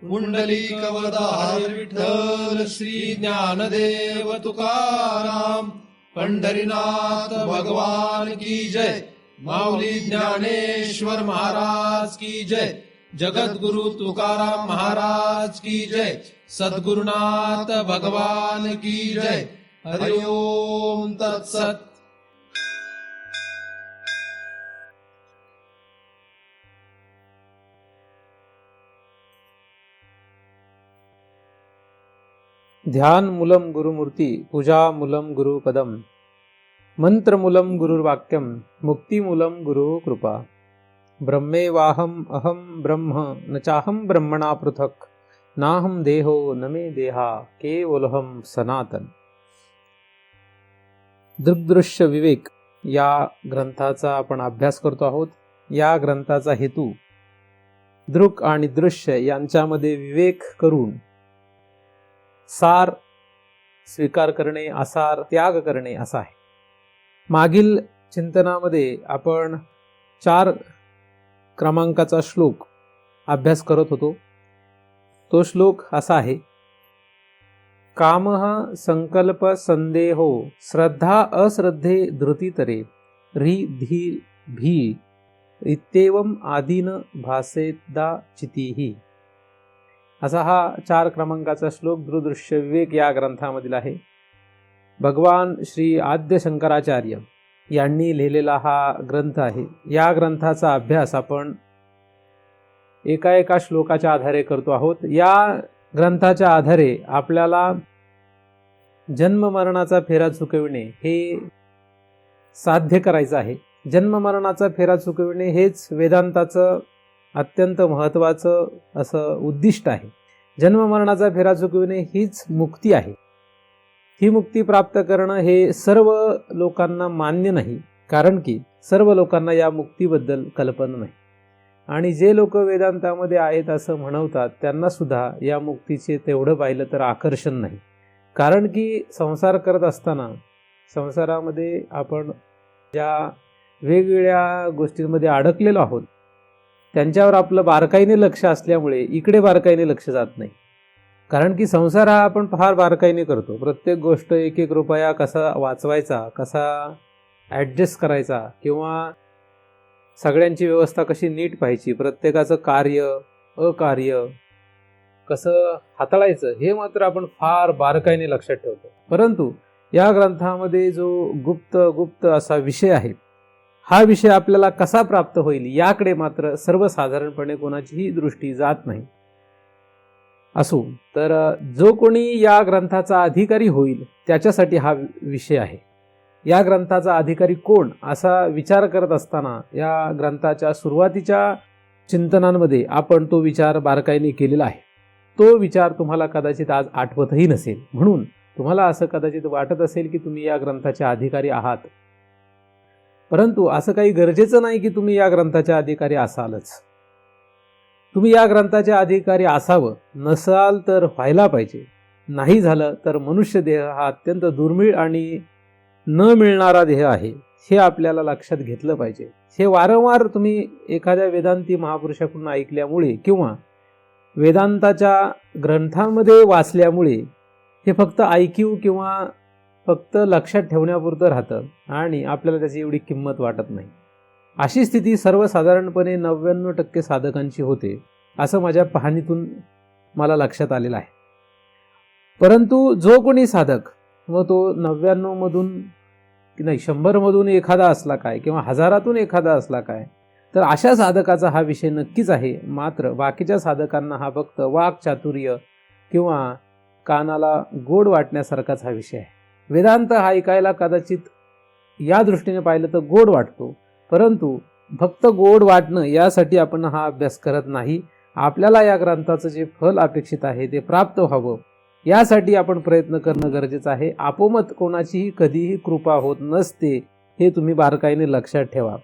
पुंडलिकवरदार विठ्ठल श्री ज्ञानदेव तुकाराम, पंढरीनाथ भगवान की जय, माऊली ज्ञानेश्वर महाराज की जय, जगद्गुरु तुकाराम महाराज की जय, सद्गुरुनाथ भगवान की जय। हरि ओम तत्सत। ध्यान मूलम गुरुमूर्ती, पूजा मूलम गुरुपदम, मंत्र मूलम गुरुर्वाक्यम, मुक्ती मूलम गुरु कृपा। ब्रह्मेवाहम अहम ब्रह्म न चाहम ब्रह्मणा पृथक, नाहम देहो न मे देहा केवलहम सनातन। दृग्दृश्य विवेक या ग्रंथाचा आपण अभ्यास करतो आहोत। या ग्रंथाचा हेतू दृक आणि दृश्य यांच्यामध्ये विवेक करून सार स्वीकार करणे, आसार त्याग करणे असा आहे। मागील चिंतनामध्ये आपण 4 क्रमांकाचा श्लोक अभ्यास करत होतो। तो श्लोक असा आहे, कामः संकल्प संदेहो श्रद्धा अश्रद्धे धृतितरे ह्री धी भी इत्येवम आदीन भासेदा चितीही। असा हा 4 क्रमांकाचा श्लोक दृदृश्य विवेक या ग्रंथामधील आहे। भगवान श्री आद्य शंकराचार्य यांनी लिहिलेला हा ग्रंथ आहे। या ग्रंथाचा अभ्यास आपण एका श्लोकाच्या आधारे करतो आहोत। या ग्रंथाच्या आधारे आपल्याला जन्म मरणाचा फेरा चुकविणे हे साध्य करायचं आहे। जन्म मरणाचा फेरा चुकविणे हेच वेदांताचं अत्यंत महत्त्वाचं असं उद्दिष्ट आहे। जन्म मरणाचा फेरा चुकविणे हीच मुक्ती आहे। ही मुक्ती प्राप्त करणं हे सर्व लोकांना मान्य नाही, कारण की सर्व लोकांना या मुक्तीबद्दल कल्पना नाही। आणि जे लोक वेदांतामध्ये आहेत असं म्हणवतात त्यांना सुद्धा या मुक्तीचे तेवढं पाहिलं तर आकर्षण नाही, कारण की संसार करत असताना संसारामध्ये आपण ज्या वेगवेगळ्या गोष्टींमध्ये अडकलेलो आहोत त्यांच्यावर आपलं बारकाईने लक्ष असल्यामुळे इकडे बारकाईने लक्ष जात नाही। कारण की संसार हा आपण फार बारकाईने करतो। प्रत्येक गोष्ट एक रुपया कसा वाचवायचा, कसा ॲडजस्ट करायचा, किंवा सगळ्यांची व्यवस्था कशी नीट पाहायची, प्रत्येकाचं कार्य अकार्य कसं हाताळायचं हे मात्र आपण फार बारकाईने लक्षात ठेवतो। परंतु या ग्रंथामध्ये जो गुप्त असा विषय आहे, हा विषय आपल्याला कसा प्राप्त होईल याकडे मात्र सर्वसाधारणपणे कोणाचीही दृष्टी जात नाही। असो, तर जो कोणी या ग्रंथाचा अधिकारी होईल त्याच्यासाठी हा विषय आहे। या ग्रंथाचा अधिकारी कोण असा विचार करत असताना या ग्रंथाच्या सुरुवातीच्या चिंतनांमध्ये आपण तो विचार बारकाईने केलेला आहे। तो विचार तुम्हाला कदाचित आज आठवतही नसेल, म्हणून तुम्हाला असं कदाचित वाटत असेल की तुम्ही या ग्रंथाचे अधिकारी आहात। परंतु असं काही गरजेचं नाही की तुम्ही या ग्रंथाचे अधिकारी असालच। तुम्ही या ग्रंथाचे अधिकारी असावं, नसाल तर व्हायला पाहिजे। नाही झालं तर मनुष्य देह हा अत्यंत दुर्मिळ आणि न मिळणारा देह आहे, हे आपल्याला लक्षात घेतलं पाहिजे। हे वारंवार तुम्ही एखाद्या वेदांती महापुरुषाकडून ऐकल्यामुळे किंवा वेदांताच्या ग्रंथांमध्ये वाचल्यामुळे हे फक्त ऐकीव किंवा फक्त लक्षात ठेवण्यापुरतं राहतं आणि आपल्याला त्याची एवढी किंमत वाटत नाही। अशी स्थिती सर्वसाधारणपणे 99% साधकांची होते, असं माझ्या पाहणीतून मला लक्षात आलेलं आहे। परंतु जो कोणी साधक, व तो 99 मधून नाही 100 मधून एखादा असला काय किंवा हजारातून एखादा असला काय, तर अशा साधकाचा हा विषय नक्कीच आहे। मात्र बाकीच्या साधकांना हा फक्त वाक्चातुर्य किंवा कानाला गोड वाटण्यासारखाच हा विषय आहे। वेदांत हा ऐकायला कदाचित या दृष्टीने पाहिलं तर गोड वाटतो, परंतु फक्त गोड वाटणं यासाठी आपण हा अभ्यास करत नाही। आपल्याला या ग्रंथाचं जे फल अपेक्षित आहे ते प्राप्त व्हावं यासाठी आपण प्रयत्न करणं गरजेचं आहे। आपोमत कोणाचीही कधीही कृपा होत नसते, हे तुम्ही बारकाईने लक्षात ठेवा।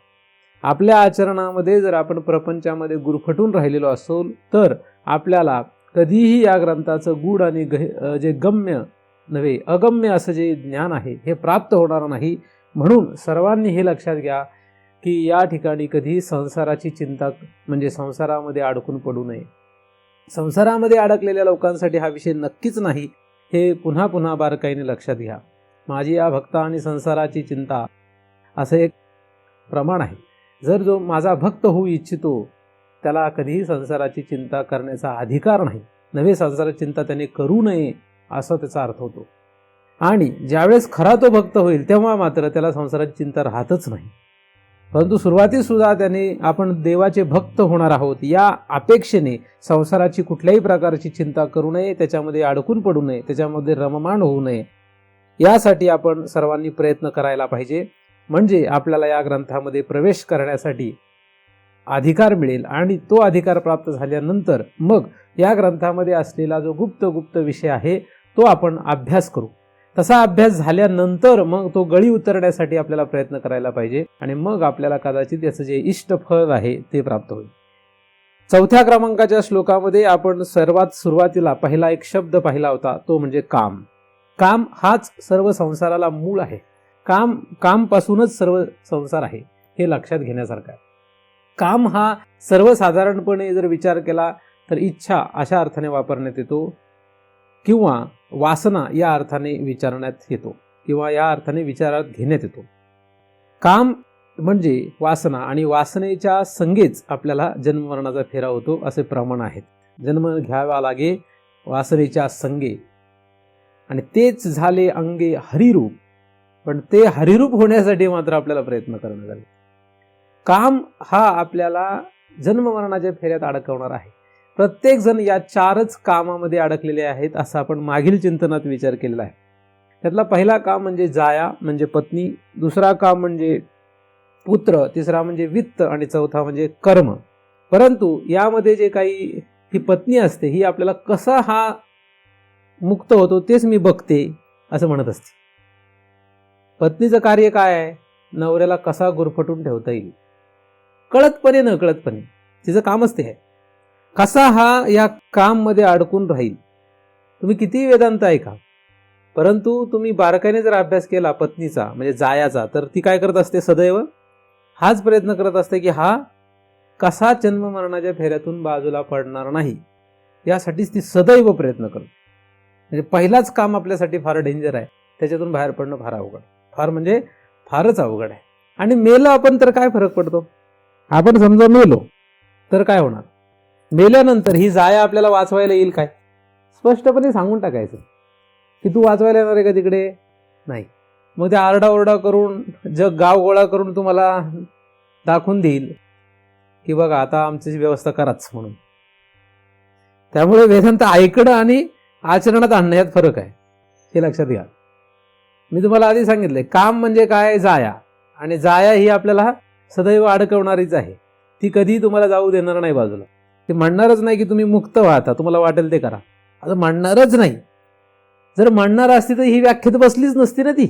आपल्या आचरणामध्ये जर आपण प्रपंचामध्ये गुरफटून राहिलेलो असोल तर आपल्याला कधीही या ग्रंथाचं गूढ आणि जे गम्य नव्हे अगम्य असं जे ज्ञान आहे हे प्राप्त होणार नाही। म्हणून सर्वांनी हे लक्षात घ्या की या ठिकाणी कधी संसाराची चिंता म्हणजे संसारामध्ये अडकून पडू नये। संसारामध्ये अडकलेल्या लोकांसाठी हा विषय नक्कीच नाही, हे पुन्हा पुन्हा बारकाईने लक्षात घ्या. माझी या भक्त आणि संसाराची चिंता असं एक प्रमाण आहे. जर जो माझा भक्त होऊ इच्छितो त्याला कधीही संसाराची चिंता करण्याचा अधिकार नाही. नव्हे संसाराची चिंता त्याने करू नये असा त्याचा अर्थ होतो. आणि ज्यावेळेस खरा तो भक्त होईल तेव्हा मात्र त्याला संसाराची चिंता राहतच नाही. परंतु सुरुवातीस सुद्धा त्याने आपण देवाचे भक्त होणार आहोत या अपेक्षेने संसाराची कुठल्याही प्रकारची चिंता करू नये, त्याच्यामध्ये अडकून पडू नये, त्याच्यामध्ये रममाण होऊ नये, यासाठी आपण सर्वांनी प्रयत्न करायला पाहिजे. म्हणजे आपल्याला या ग्रंथामध्ये प्रवेश करण्यासाठी अधिकार मिळेल आणि तो अधिकार प्राप्त झाल्यानंतर मग या ग्रंथामध्ये असलेला जो गुप्त विषय आहे तो आपण अभ्यास करू. तसा अभ्यास झाल्यानंतर मग तो गळी उतरण्यासाठी आपल्याला प्रयत्न करायला पाहिजे आणि मग आपल्याला कदाचित याचं जे इष्ट फळ आहे ते प्राप्त होईल. 4थ्या क्रमांकाच्या श्लोकामध्ये आपण सर्वात सुरुवातीला पहिला एक शब्द पाहिला होता, तो म्हणजे काम. काम हाच सर्व संसाराला मूळ आहे. काम पासूनच सर्व संसार आहे, हे लक्षात घेण्यासारखं आहे. काम हा सर्वसाधारणपणे जर विचार केला तर इच्छा अशा अर्थाने वापरण्यात येतो किंवा वासना या अर्थाने विचारण्यात येतो किंवा या अर्थाने विचारात घेण्यात येतो. काम म्हणजे वासना आणि वासनेच्या संगेच आपल्याला जन्ममरणाचा फेरा होतो असे प्रमाण आहेत. जन्म घ्यावा लागे वासनेच्या संगे आणि तेच झाले अंगे हरिरूप, पण ते हरिरूप होण्यासाठी मात्र आपल्याला प्रयत्न करणं लागेल. काम हा आपल्याला जन्ममरणाच्या फेऱ्यात अडकवणार आहे. प्रत्येक जण या 4च कामामध्ये अडकलेले आहेत असा आपण मागील चिंतनात विचार केलेला आहे. त्यातला पहिला काम म्हणजे जाया म्हणजे पत्नी, दुसरा काम म्हणजे पुत्र, तिसरा म्हणजे वित्त आणि चौथा म्हणजे कर्म. परंतु यामध्ये जे काही ही पत्नी असते ही आपल्याला कसा हा मुक्त होतो तेच मी बघते असं म्हणत असते. पत्नीचं कार्य काय आहे? नवऱ्याला कसा गुरफटून ठेवता येईल, कळतपणे न कळतपणे तिचं कामच ते आहे. कसा हा या काम मध्ये अडकून राहील. तुम्ही किती वेदांत ऐका, परंतु तुम्ही बारकाईने जर अभ्यास केला पत्नीचा म्हणजे जायाचा, तर ती काय करत असते? सदैव हाच प्रयत्न करत असते की हा कसा जन्म मरणाच्या फेऱ्यातून बाजूला पडणार नाही, यासाठीच ती सदैव प्रयत्न करते. म्हणजे पहिलाच काम आपल्यासाठी फार डेंजर आहे, त्याच्यातून बाहेर पडणं फार अवघड, फार म्हणजे फारच अवघड आहे. आणि मेलं आपण तर काय फरक पडतो? आपण समजा मेलो तर काय होणार? मेल्यानंतर ही जाया आपल्याला वाचवायला येईल काय? स्पष्टपणे सांगून टाकायचं की तू वाचवायला येणार आहे का तिकडे? नाही. मग ते आरडाओरडा करून जग गाव गोळा करून तुम्हाला दाखवून देईल की बघा आता आमची व्यवस्था कराच म्हणून. त्यामुळे वेदांत ऐकणं आणि आचरणात आणणं यात फरक आहे, हे लक्षात घ्या. मी तुम्हाला आधी सांगितलंय काम म्हणजे काय? जाया. आणि जाया ही आपल्याला सदैव अडकवणारीच आहे. ती कधी तुम्हाला जाऊ देणार नाही बाजूला. ते म्हणणारच नाही की तुम्ही मुक्त व्हा, आता तुम्हाला वाटेल ते करा, असं म्हणणारच नाही. जर म्हणणार असती तर ही व्याख्यात बसलीच नसती ना ती.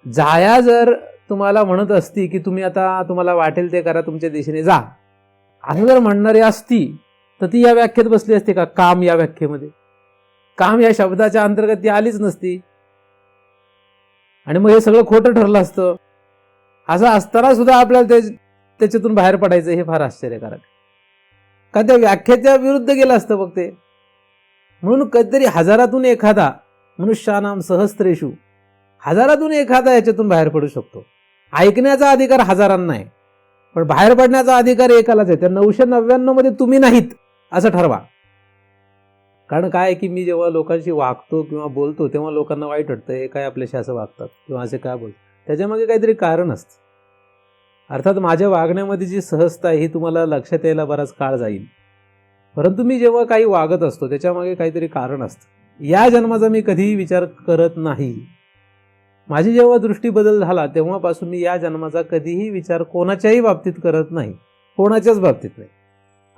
जाया जर तुम्हाला म्हणत असती की तुम्ही आता तुम्हाला वाटेल ते करा, तुमच्या दिशेने जा, असं जर म्हणणारी असती तर ती या व्याख्येत बसली असते का? काम या व्याख्येमध्ये, काम या शब्दाच्या अंतर्गत ती आलीच नसती आणि मग हे सगळं खोटं ठरलं असतं. असं असताना सुद्धा आपल्याला त्याच्यातून बाहेर पडायचं हे फार आश्चर्यकारक, का त्या व्याख्येच्या विरुद्ध गेलं असतं मग ते. म्हणून कधीतरी हजारातून एखादा, मनुष्यानाम सहस्त्रेषु, हजारातून एखादा याच्यातून बाहेर पडू शकतो. ऐकण्याचा अधिकार हजारांना आहे, पण बाहेर पडण्याचा अधिकार एकालाच आहे. त्या 999 मध्ये तुम्ही नाहीत असं ठरवा. कारण काय की मी जेव्हा लोकांशी वागतो किंवा बोलतो तेव्हा लोकांना वाईट वाटतं, हे काय आपल्याशी असं वागतात किंवा असे काय बोलतात. त्याच्यामागे काहीतरी कारण असतं. अर्थात माझ्या वागण्यामध्ये जी सहजता आहे ही तुम्हाला लक्षात यायला बराच काळ जाईल, परंतु मी जेव्हा काही वागत असतो त्याच्यामागे काहीतरी कारण असतं. या जन्माचा मी कधीही विचार करत नाही. माझी जेव्हा दृष्टी बदल झाला तेव्हापासून मी या जन्माचा कधीही विचार कोणाच्याही बाबतीत करत नाही, कोणाच्याच बाबतीत नाही.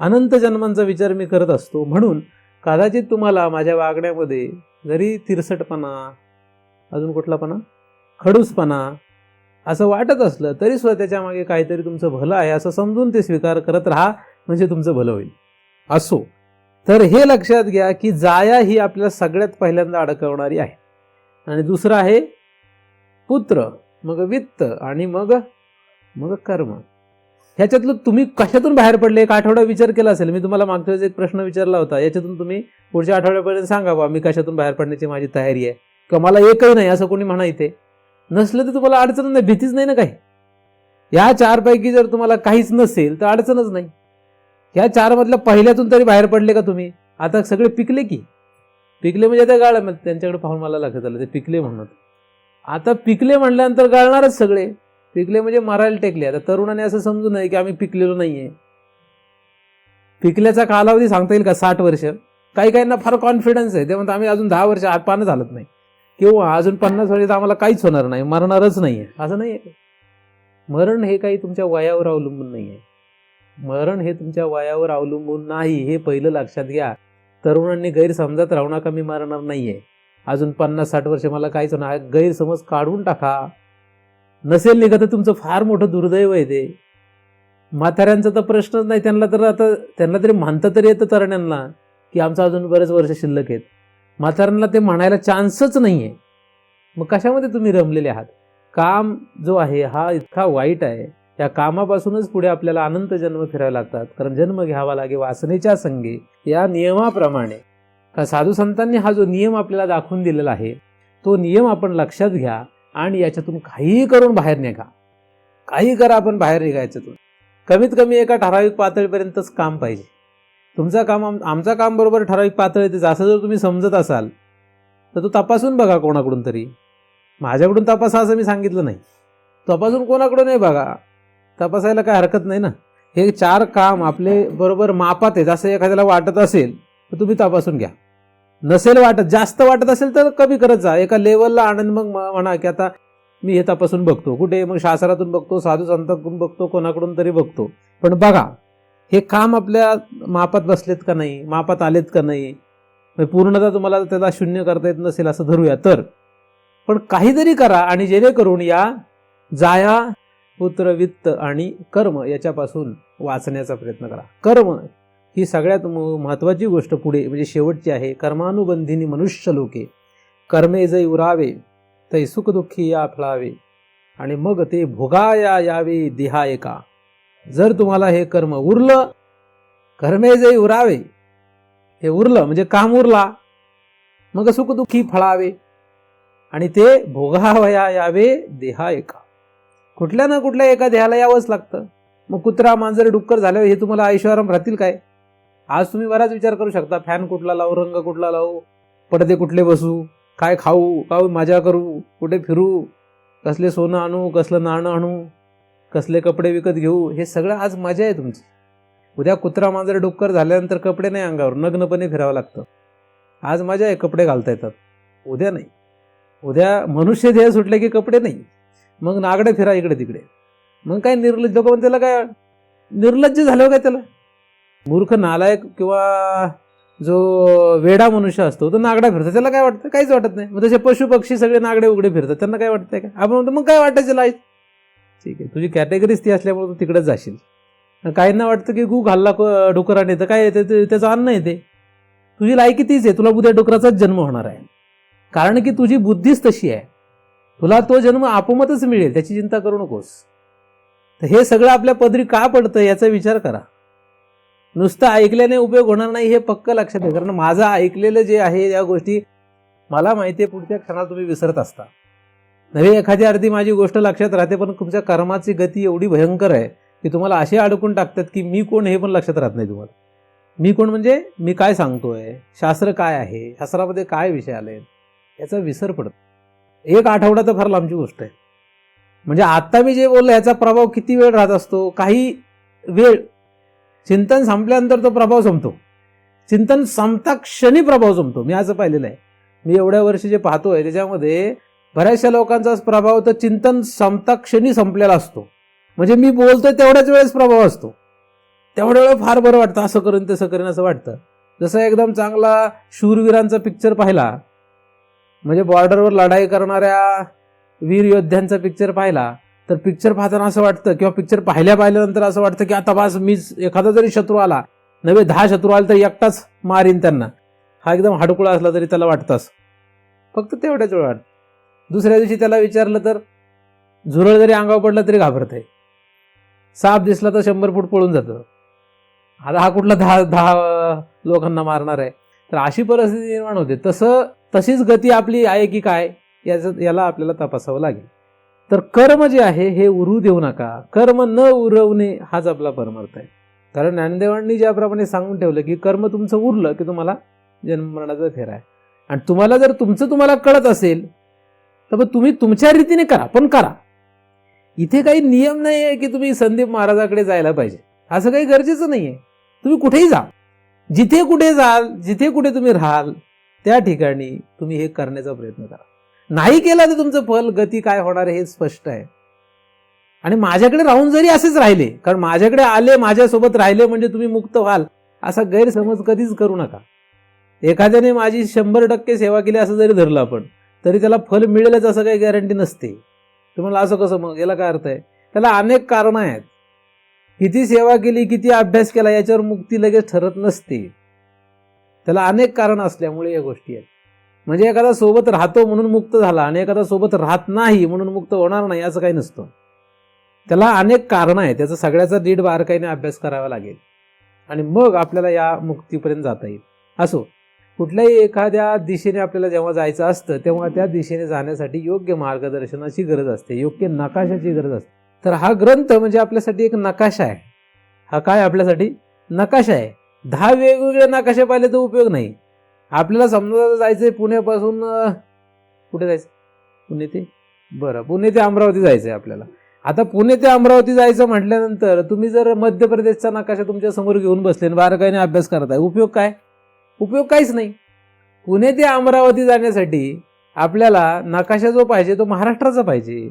अनंत जन्मांचा विचार मी करत असतो. म्हणून कदाचित तुम्हाला माझ्या वागण्यामध्ये जरी तिरसटपणा, अजून कुठलापणा, खडूसपणा असं वाटत असलं तरी सुद्धा त्याच्यामागे काहीतरी तुमचं भलं आहे असं समजून ते स्वीकार करत राहा, म्हणजे तुमचं भलं होईल. असो, तर हे लक्षात घ्या की जाया ही आपल्याला सगळ्यात पहिल्यांदा अडकवणारी आहे. आणि दुसरं आहे पुत्र, मग वित्त आणि मग कर्म. ह्याच्यातलं तुम्ही कशातून बाहेर पडले एक आठवडा विचार केला असेल. मी तुम्हाला मागच्या वेळेस एक प्रश्न विचारला होता, याच्यातून तुम्ही पुढच्या आठवड्यापर्यंत सांगा बा मी कशातून बाहेर पडण्याची माझी तयारी आहे, किंवा मला एकही नाही असं कोणी म्हणा. इथे नसलं तर तुम्हाला अडचण नाही, भीतीच नाही ना काही. या 4 पैकी जर तुम्हाला काहीच नसेल तर अडचणच नाही. ह्या 4 मधल्या पहिल्यातून तरी बाहेर पडले का तुम्ही? आता सगळे पिकले की पिकले म्हणजे त्या गाळ, त्यांच्याकडे पाहून मला लक्षात आलं ते पिकले म्हणत. आता पिकले म्हणल्यानंतर गाळणारच सगळे. पिकले म्हणजे मरायला टेकले. आता तरुणाने असं समजू नये की आम्ही पिकलेलो नाहीये. पिकल्याचा कालावधी सांगता येईल का? 60 वर्ष. काही काहींना फार कॉन्फिडन्स आहे, ते म्हणतात आम्ही अजून 10 वर्ष पानच झालत नाही, किंवा अजून 50 वर्षात आम्हाला काहीच होणार नाही, मरणारच नाहीये. असं नाही आहे. मरण हे काही तुमच्या वयावर अवलंबून नाही आहे. मरण हे तुमच्या वयावर अवलंबून नाही, हे पहिलं लक्षात घ्या. तरुणांनी गैरसमजात राहू नका मी मरणार नाहीये, अजून 50-60 वर्ष मला काहीच होणार. गैरसमज काढून टाका. नसेल निघत तर तुमचं फार मोठं दुर्दैव आहे ते. म्हाताऱ्यांचा तर प्रश्नच नाही. त्यांना तरी म्हणता तरी येतं तरुणांना की आमचं अजून बरेच वर्ष शिल्लक आहेत. म्हाताऱ्यांना ते म्हणायला चान्सच नाही आहे. मग कशामध्ये तुम्ही रमलेले आहात? काम जो आहे हा इतका वाईट आहे. या कामापासूनच पुढे आपल्याला अनंत जन्म फिरावे लागतात, कारण जन्म घ्यावा लागे वासनेच्या संगे. या नियमाप्रमाणे का साधू संतांनी हा जो नियम आपल्याला दाखवून दिलेला आहे, तो नियम आपण लक्षात घ्या आणि याच्यातून काही करून बाहेर निघा. काही करा, आपण बाहेर निघायचं. कमीत कमी एका ठराविक पातळीपर्यंतच काम पाहिजे. तुमचं काम आमचं काम बरोबर ठराविक पातळीत असं जर तुम्ही समजत असाल तर तो तपासून बघा कोणाकडून तरी. माझ्याकडून तपासा असं मी सांगितलं नाही, तपासून कोणाकडून नाही बघा. तपासायला काय हरकत नाही ना. हे 4 काम आपले बरोबर मापात आहेत असं एखाद्याला वाटत असेल तर तुम्ही तपासून घ्या. नसेल वाटत, जास्त वाटत असेल तर कमी करत जा. एका लेवलला आणून मग म्हणा की आता मी हे तपासून बघतो. कुठे? मग शास्त्रातून बघतो, साधू संतांकडून बघतो, कोणाकडून तरी बघतो. पण बघा हे काम आपल्या मापात बसलेत का नाही, मापात आलेत का नाही. पूर्णतः तुम्हाला त्याला शून्य करता येत नसेल असं धरूया तर, पण काहीतरी करा. आणि जेणेकरून या जाया, पुत्र, वित्त आणि कर्म याच्यापासून वाचण्याचा प्रयत्न करा. कर्म ही सगळ्यात महत्त्वाची गोष्ट पुढे म्हणजे शेवटची आहे. कर्मानुबंधिनी मनुष्य लोके, कर्मे जै उरावे तै सुख दुःखी या फळावे, आणि मग ते भोगाया यावे देहा एका. जर तुम्हाला हे कर्म उरलं, कर्मे जै उरावे, हे उरलं म्हणजे काम उरला, मग सुख दुःखी फळावे आणि ते भोगावया यावे देहा एका. कुठल्या ना कुठल्या एका देहाला यावंच लागतं. मग कुत्रा, मांजर, डुक्कर झाल्यावर हे तुम्हाला ऐशोआराम राहतील काय? आज तुम्ही बराच विचार करू शकता, फॅन कुठला लावू, रंग कुठला लावू, पडदे कुठले बसू, काय खाऊ, काय मजा करू, कुठे फिरू, कसले सोनं आणू, कसलं नाणं आणू, कसले कपडे विकत घेऊ. हे सगळं आज मजा आहे तुमची. उद्या कुत्रा, मांजर, डुक्कर झाल्यानंतर कपडे नाही अंगावर, नग्नपणे फिरावं लागतं. आज मजा आहे, कपडे घालता येतात. उद्या नाही. उद्या मनुष्य देह सुटले की कपडे नाही, मग नागडे फिरा इकडे तिकडे. मग काय निर्लज्ज लोक, त्याला काय निर्लज्ज झालं काय? त्याला मूर्ख, नालायक किंवा जो वेडा मनुष्य असतो तो नागडा फिरतो, त्याला काय वाटतं? काहीच वाटत नाही. मग तसे पशु पक्षी सगळे नागडे उघडे फिरतात, त्यांना काय वाटतंय का? आपण म्हणतो मग काय वाटायचं लाईच. ठीक आहे, तुझी कॅटेगरीच ती असल्यामुळे तू तिकडेच जाशील. काहींना वाटतं की गू घालला डुकराने तर काय येते, त्याचं अन्न येते. तुझी लायकी तीच आहे, तुला उद्या डुकराचाच जन्म होणार आहे, कारण की तुझी बुद्धीच तशी आहे. तुला तो जन्म आपोमतच मिळेल, त्याची चिंता करू नकोस. तर हे सगळं आपल्या पदरी का पडतं याचा विचार करा. नुसतं ऐकल्याने उपयोग होणार नाही हे पक्क लक्षात घ्या. कारण माझं ऐकलेलं जे आहे या गोष्टी मला माहिती आहे, पुढच्या क्षणात तुम्ही विसरत असता. नव्हे एखादी अर्धी माझी गोष्ट लक्षात राहते, पण तुमच्या कर्माची गती एवढी भयंकर आहे की तुम्हाला असे अडकून टाकतात की मी कोण हे पण लक्षात राहत नाही तुम्हाला. मी कोण म्हणजे मी काय सांगतोय, शास्त्र काय आहे, शास्त्रामध्ये काय विषय आले, याचा विसर पडतो. 1 आठवडा तर फार लांबची गोष्ट आहे. म्हणजे आता मी जे बोललो याचा प्रभाव किती वेळ राहत असतो? काही वेळ. चिंतन संपल्यानंतर तो प्रभाव संपतो. चिंतन संपता क्षणी प्रभाव संपतो. मी असं पाहिलेलं आहे. मी एवढ्या वर्षी जे पाहतोय त्याच्यामध्ये बऱ्याचशा लोकांचा प्रभाव तर चिंतन संपता क्षणी संपलेला असतो. म्हणजे मी बोलतोय तेवढ्याच वेळेस प्रभाव असतो. तेवढ्या वेळ फार बरं वाटतं, असं करेन तसं करेन असं वाटतं. जसं एकदम चांगला शूरवीरांचा पिक्चर पाहिला, म्हणजे बॉर्डरवर लढाई करणाऱ्या वीर योद्ध्यांचा पिक्चर पाहिला, तर पिक्चर पाहताना असं वाटतं, किंवा पिक्चर पाहिल्यानंतर असं वाटतं की आता बस मी एखादा जरी शत्रू आला, 9-10 शत्रू आला तर एकटाच मारीन त्यांना. हा एकदम हाडकुळा असला तरी त्याला वाटतंच, फक्त तेवढ्याच वेळ वाटतं. दुसऱ्या दिवशी त्याला विचारलं तर झुरळ जरी अंगावर पडलं तरी घाबरतंय. साप दिसला तर 100 फूट पळून जातं. आता हा कुठला 10 लोकांना मारणार आहे. तर अशी परिस्थिती निर्माण होते. तशीच गती आपली आहे की काय याला आपल्याला तपासावं लागेल. तर कर्म जे आहे हे उरू देऊ नका. कर्म न उरवणे हाच आपला परमार्थ आहे. कारण ज्ञानदेवांनी ज्याप्रमाणे सांगून ठेवलं की कर्म तुमचं उरलं की तुम्हाला जन्ममरणाचा फेरा आहे. आणि तुम्हाला जर तुम्हाला कळत असेल तर तुम्ही तुमच्या रीतीने करा, पण करा. इथे काही नियम नाही आहे की तुम्ही संदीप महाराजाकडे जायला पाहिजे, असं काही गरजेचं नाही आहे. तुम्ही कुठेही जा, जिथे कुठे जाल, जिथे कुठे तुम्ही राहाल त्या ठिकाणी तुम्ही हे करण्याचा प्रयत्न करा. नाही केला तर तुमचं फल गती काय होणार हे स्पष्ट आहे. आणि माझ्याकडे राहून जरी असेच राहिले, कारण माझ्याकडे आले माझ्यासोबत राहिले म्हणजे तुम्ही मुक्त व्हाल असा गैरसमज कधीच करू नका. एखाद्याने माझी 100% सेवा केली असं जरी धरलं आपण, तरी त्याला फल मिळेलच असं काही गॅरंटी नसते. तुम्हाला असं कसं, मग याला काय अर्थ आहे? त्याला अनेक कारणं आहेत. किती सेवा केली, किती अभ्यास केला याच्यावर मुक्ती लगेच ठरत नसते. त्याला अनेक कारणं असल्यामुळे या गोष्टी आहेत. म्हणजे एखादा सोबत राहतो म्हणून मुक्त झाला आणि एखादा सोबत राहत नाही म्हणून मुक्त होणार नाही असं काही नसतं. त्याला अनेक कारणं आहेत. त्याचा सगळ्याचा नीट बारकाईने अभ्यास करावा लागेल आणि मग आपल्याला या मुक्तीपर्यंत जाता येईल. असो, कुठल्याही एखाद्या दिशेने आपल्याला जेव्हा जायचं असतं तेव्हा त्या दिशेने जाण्यासाठी योग्य मार्गदर्शनाची गरज असते, योग्य नकाशाची गरज असते. तर हा ग्रंथ म्हणजे आपल्यासाठी एक नकाशा आहे. हा काय आपल्यासाठी नकाशा आहे. 10 वेगवेगळे नकाशे पाहिले तर उपयोग नाही. आपल्याला समजा जायचंय पुण्यापासून कुठे जायचं, पुणे ते अमरावती जायचंय आपल्याला. आता पुणे ते अमरावती जायचं म्हटल्यानंतर तुम्ही जर मध्य प्रदेशचा नकाशा तुमच्या समोर घेऊन बसले आणि बारकाईने अभ्यास करताय, उपयोग काय? उपयोग काहीच नाही. पुणे ते अमरावती जाण्यासाठी आपल्याला नकाशा जो पाहिजे तो महाराष्ट्राचा पाहिजे.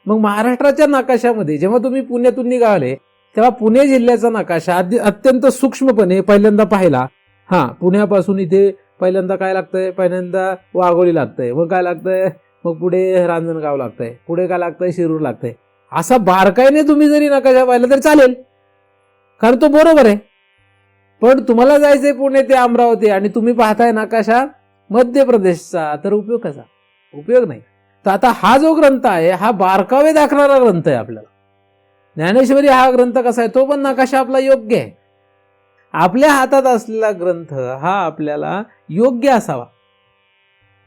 मग महाराष्ट्राच्या नकाशामध्ये जेव्हा तुम्ही पुण्यातून निघाले तेव्हा पुणे जिल्ह्याचा नकाशा अत्यंत सूक्ष्मपणे पहिल्यांदा पाहिला. पुण्यापासून इथे पहिल्यांदा काय लागतंय, पहिल्यांदा वाघोली लागतंय, मग काय लागतंय, मग पुढे रांजणगाव लागतंय, पुढे काय लागतंय, शिरूर लागतंय. असा बारकाईने तुम्ही जरी नकाशा पाहिला तरी चालेल, कारण तो बरोबर आहे. पण तुम्हाला जायचंय पुणे ते अमरावती आणि तुम्ही पाहताय नकाशा मध्य प्रदेशचा, तर उपयोग कसा? उपयोग नाही. तर आता हा जो ग्रंथ आहे हा बारकावे दाखवणारा ग्रंथ आहे आपल्याला. ज्ञानेश्वरी हा ग्रंथ कसा आहे, तो पण नकाशा आपला योग्य आहे. आपल्या हातात असलेला ग्रंथ हा आपल्याला योग्य असावा.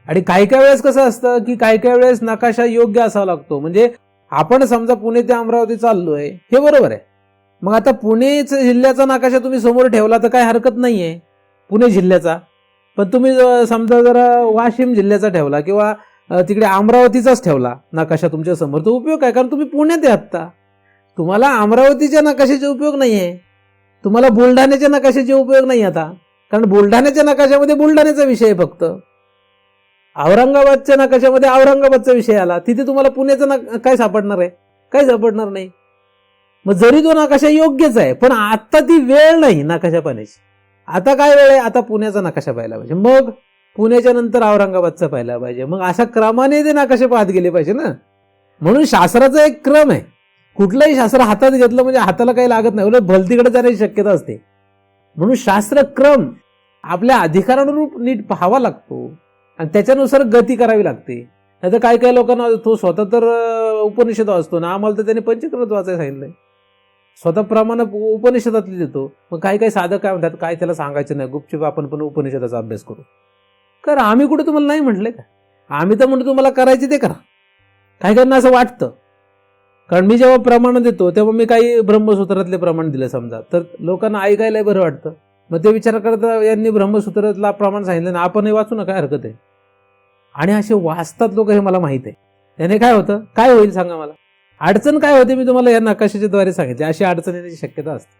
आणि काही काही वेळेस कसं असतं की काही काही वेळेस नकाशा योग्य असावा लागतो. म्हणजे आपण समजा पुणे ते अमरावती चाललोय, हे बरोबर आहे. मग आता पुणे जिल्ह्याचा नकाशा तुम्ही समोर ठेवला तर काही हरकत नाहीये पुणे जिल्ह्याचा. पण तुम्ही समजा जरा वाशिम जिल्ह्याचा ठेवला किंवा तिकडे अमरावतीचाच ठेवला नकाशा तुमच्या समोर, तो उपयोग आहे, कारण तुम्ही पुण्यात आहे आत्ता. तुम्हाला अमरावतीच्या नकाशाचे उपयोग नाहीये, तुम्हाला बुलढाण्याच्या नकाशाचे उपयोग नाही आता, कारण बुलढाण्याच्या नकाशामध्ये बुलढाण्याचा विषय आहे फक्त. औरंगाबादच्या नकाशामध्ये औरंगाबादचा विषय आला, तिथे तुम्हाला पुण्याचा काय सापडणार आहे? काही सापडणार नाही. मग जरी तो नकाशा योग्यच आहे, पण आता ती वेळ नाही नकाशा पाहण्याची. आता काय वेळ आहे? आता पुण्याचा नकाशा पाहायला पाहिजे, मग पुण्याच्या नंतर औरंगाबादचा पाहायला पाहिजे, मग अशा क्रमाने ते नकाशे पाहत गेले पाहिजे ना. म्हणून शास्त्राचा एक क्रम आहे. कुठलंही शास्त्र हातात घेतलं म्हणजे हाताला काही लागत नाही, उलट भलतीकडे जाण्याची शक्यता असते. म्हणून शास्त्रक्रम आपल्या अधिकारानुरूप नीट पाहावा लागतो आणि त्याच्यानुसार गती करावी लागते. नाही तर काही काही लोकांना तो स्वतः तर उपनिषद वाचतो ना, आम्हाला तर त्याने पंचक्रत वाचायला सांगितलंय, स्वतः प्रमाण उपनिषदातली देतो. मग काही काही साधक काय म्हणतात, काय त्याला सांगायचं नाही, गुपचूप आपण पण उपनिषदाचा अभ्यास करू. कारण आम्ही कुठे तुम्हाला नाही म्हटलंय का? आम्ही तर म्हणतो तुम्हाला करायचे ते करा. काही काहींना असं वाटतं, कारण मी जेव्हा प्रमाण देतो तेव्हा मी काही ब्रह्मसूत्रातले प्रमाण दिलं समजा, तर लोकांना ऐकायला बरं वाटतं. मग ते विचार करता यांनी ब्रह्मसूत्रातला प्रमाण सांगितलं ना, आपणही वाचू ना, काय हरकत आहे. आणि असे वाचतात लोक, हे मला माहित आहे. त्याने काय होतं, काय होईल सांगा मला? अडचण काय होते मी तुम्हाला या नकाशाच्या द्वारे सांगितले. अशी अडचण येण्याची शक्यता असते.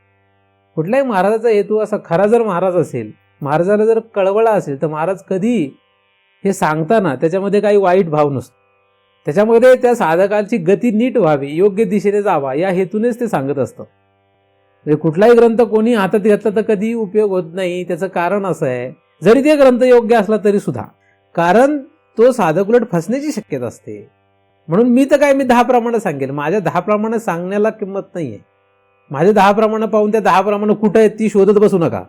कुठल्याही महाराजाचा हेतू असा खरा जर महाराज असेल, महाराजाला जर कळवळा असेल, तर महाराज कधी हे सांगताना त्याच्यामध्ये काही वाईट भाव नसतो. त्याच्यामध्ये त्या साधकाची गती नीट व्हावी, योग्य दिशेने जावा या हेतूनेच ते सांगत असतं. म्हणजे कुठलाही ग्रंथ कोणी हातात घेतला तर कधी उपयोग होत नाही. त्याचं कारण असं आहे, जरी ते ग्रंथ योग्य असला तरी सुद्धा, कारण तो साधक उलट फसण्याची शक्यता असते. म्हणून मी तर काय, मी 10 प्रमाणे सांगेल. माझ्या 10 प्रमाणे सांगण्याला किंमत नाहीये. माझे 10 प्रमाणे पाहून त्या 10 प्रमाणे कुठं आहेत ती शोधत बसू नका.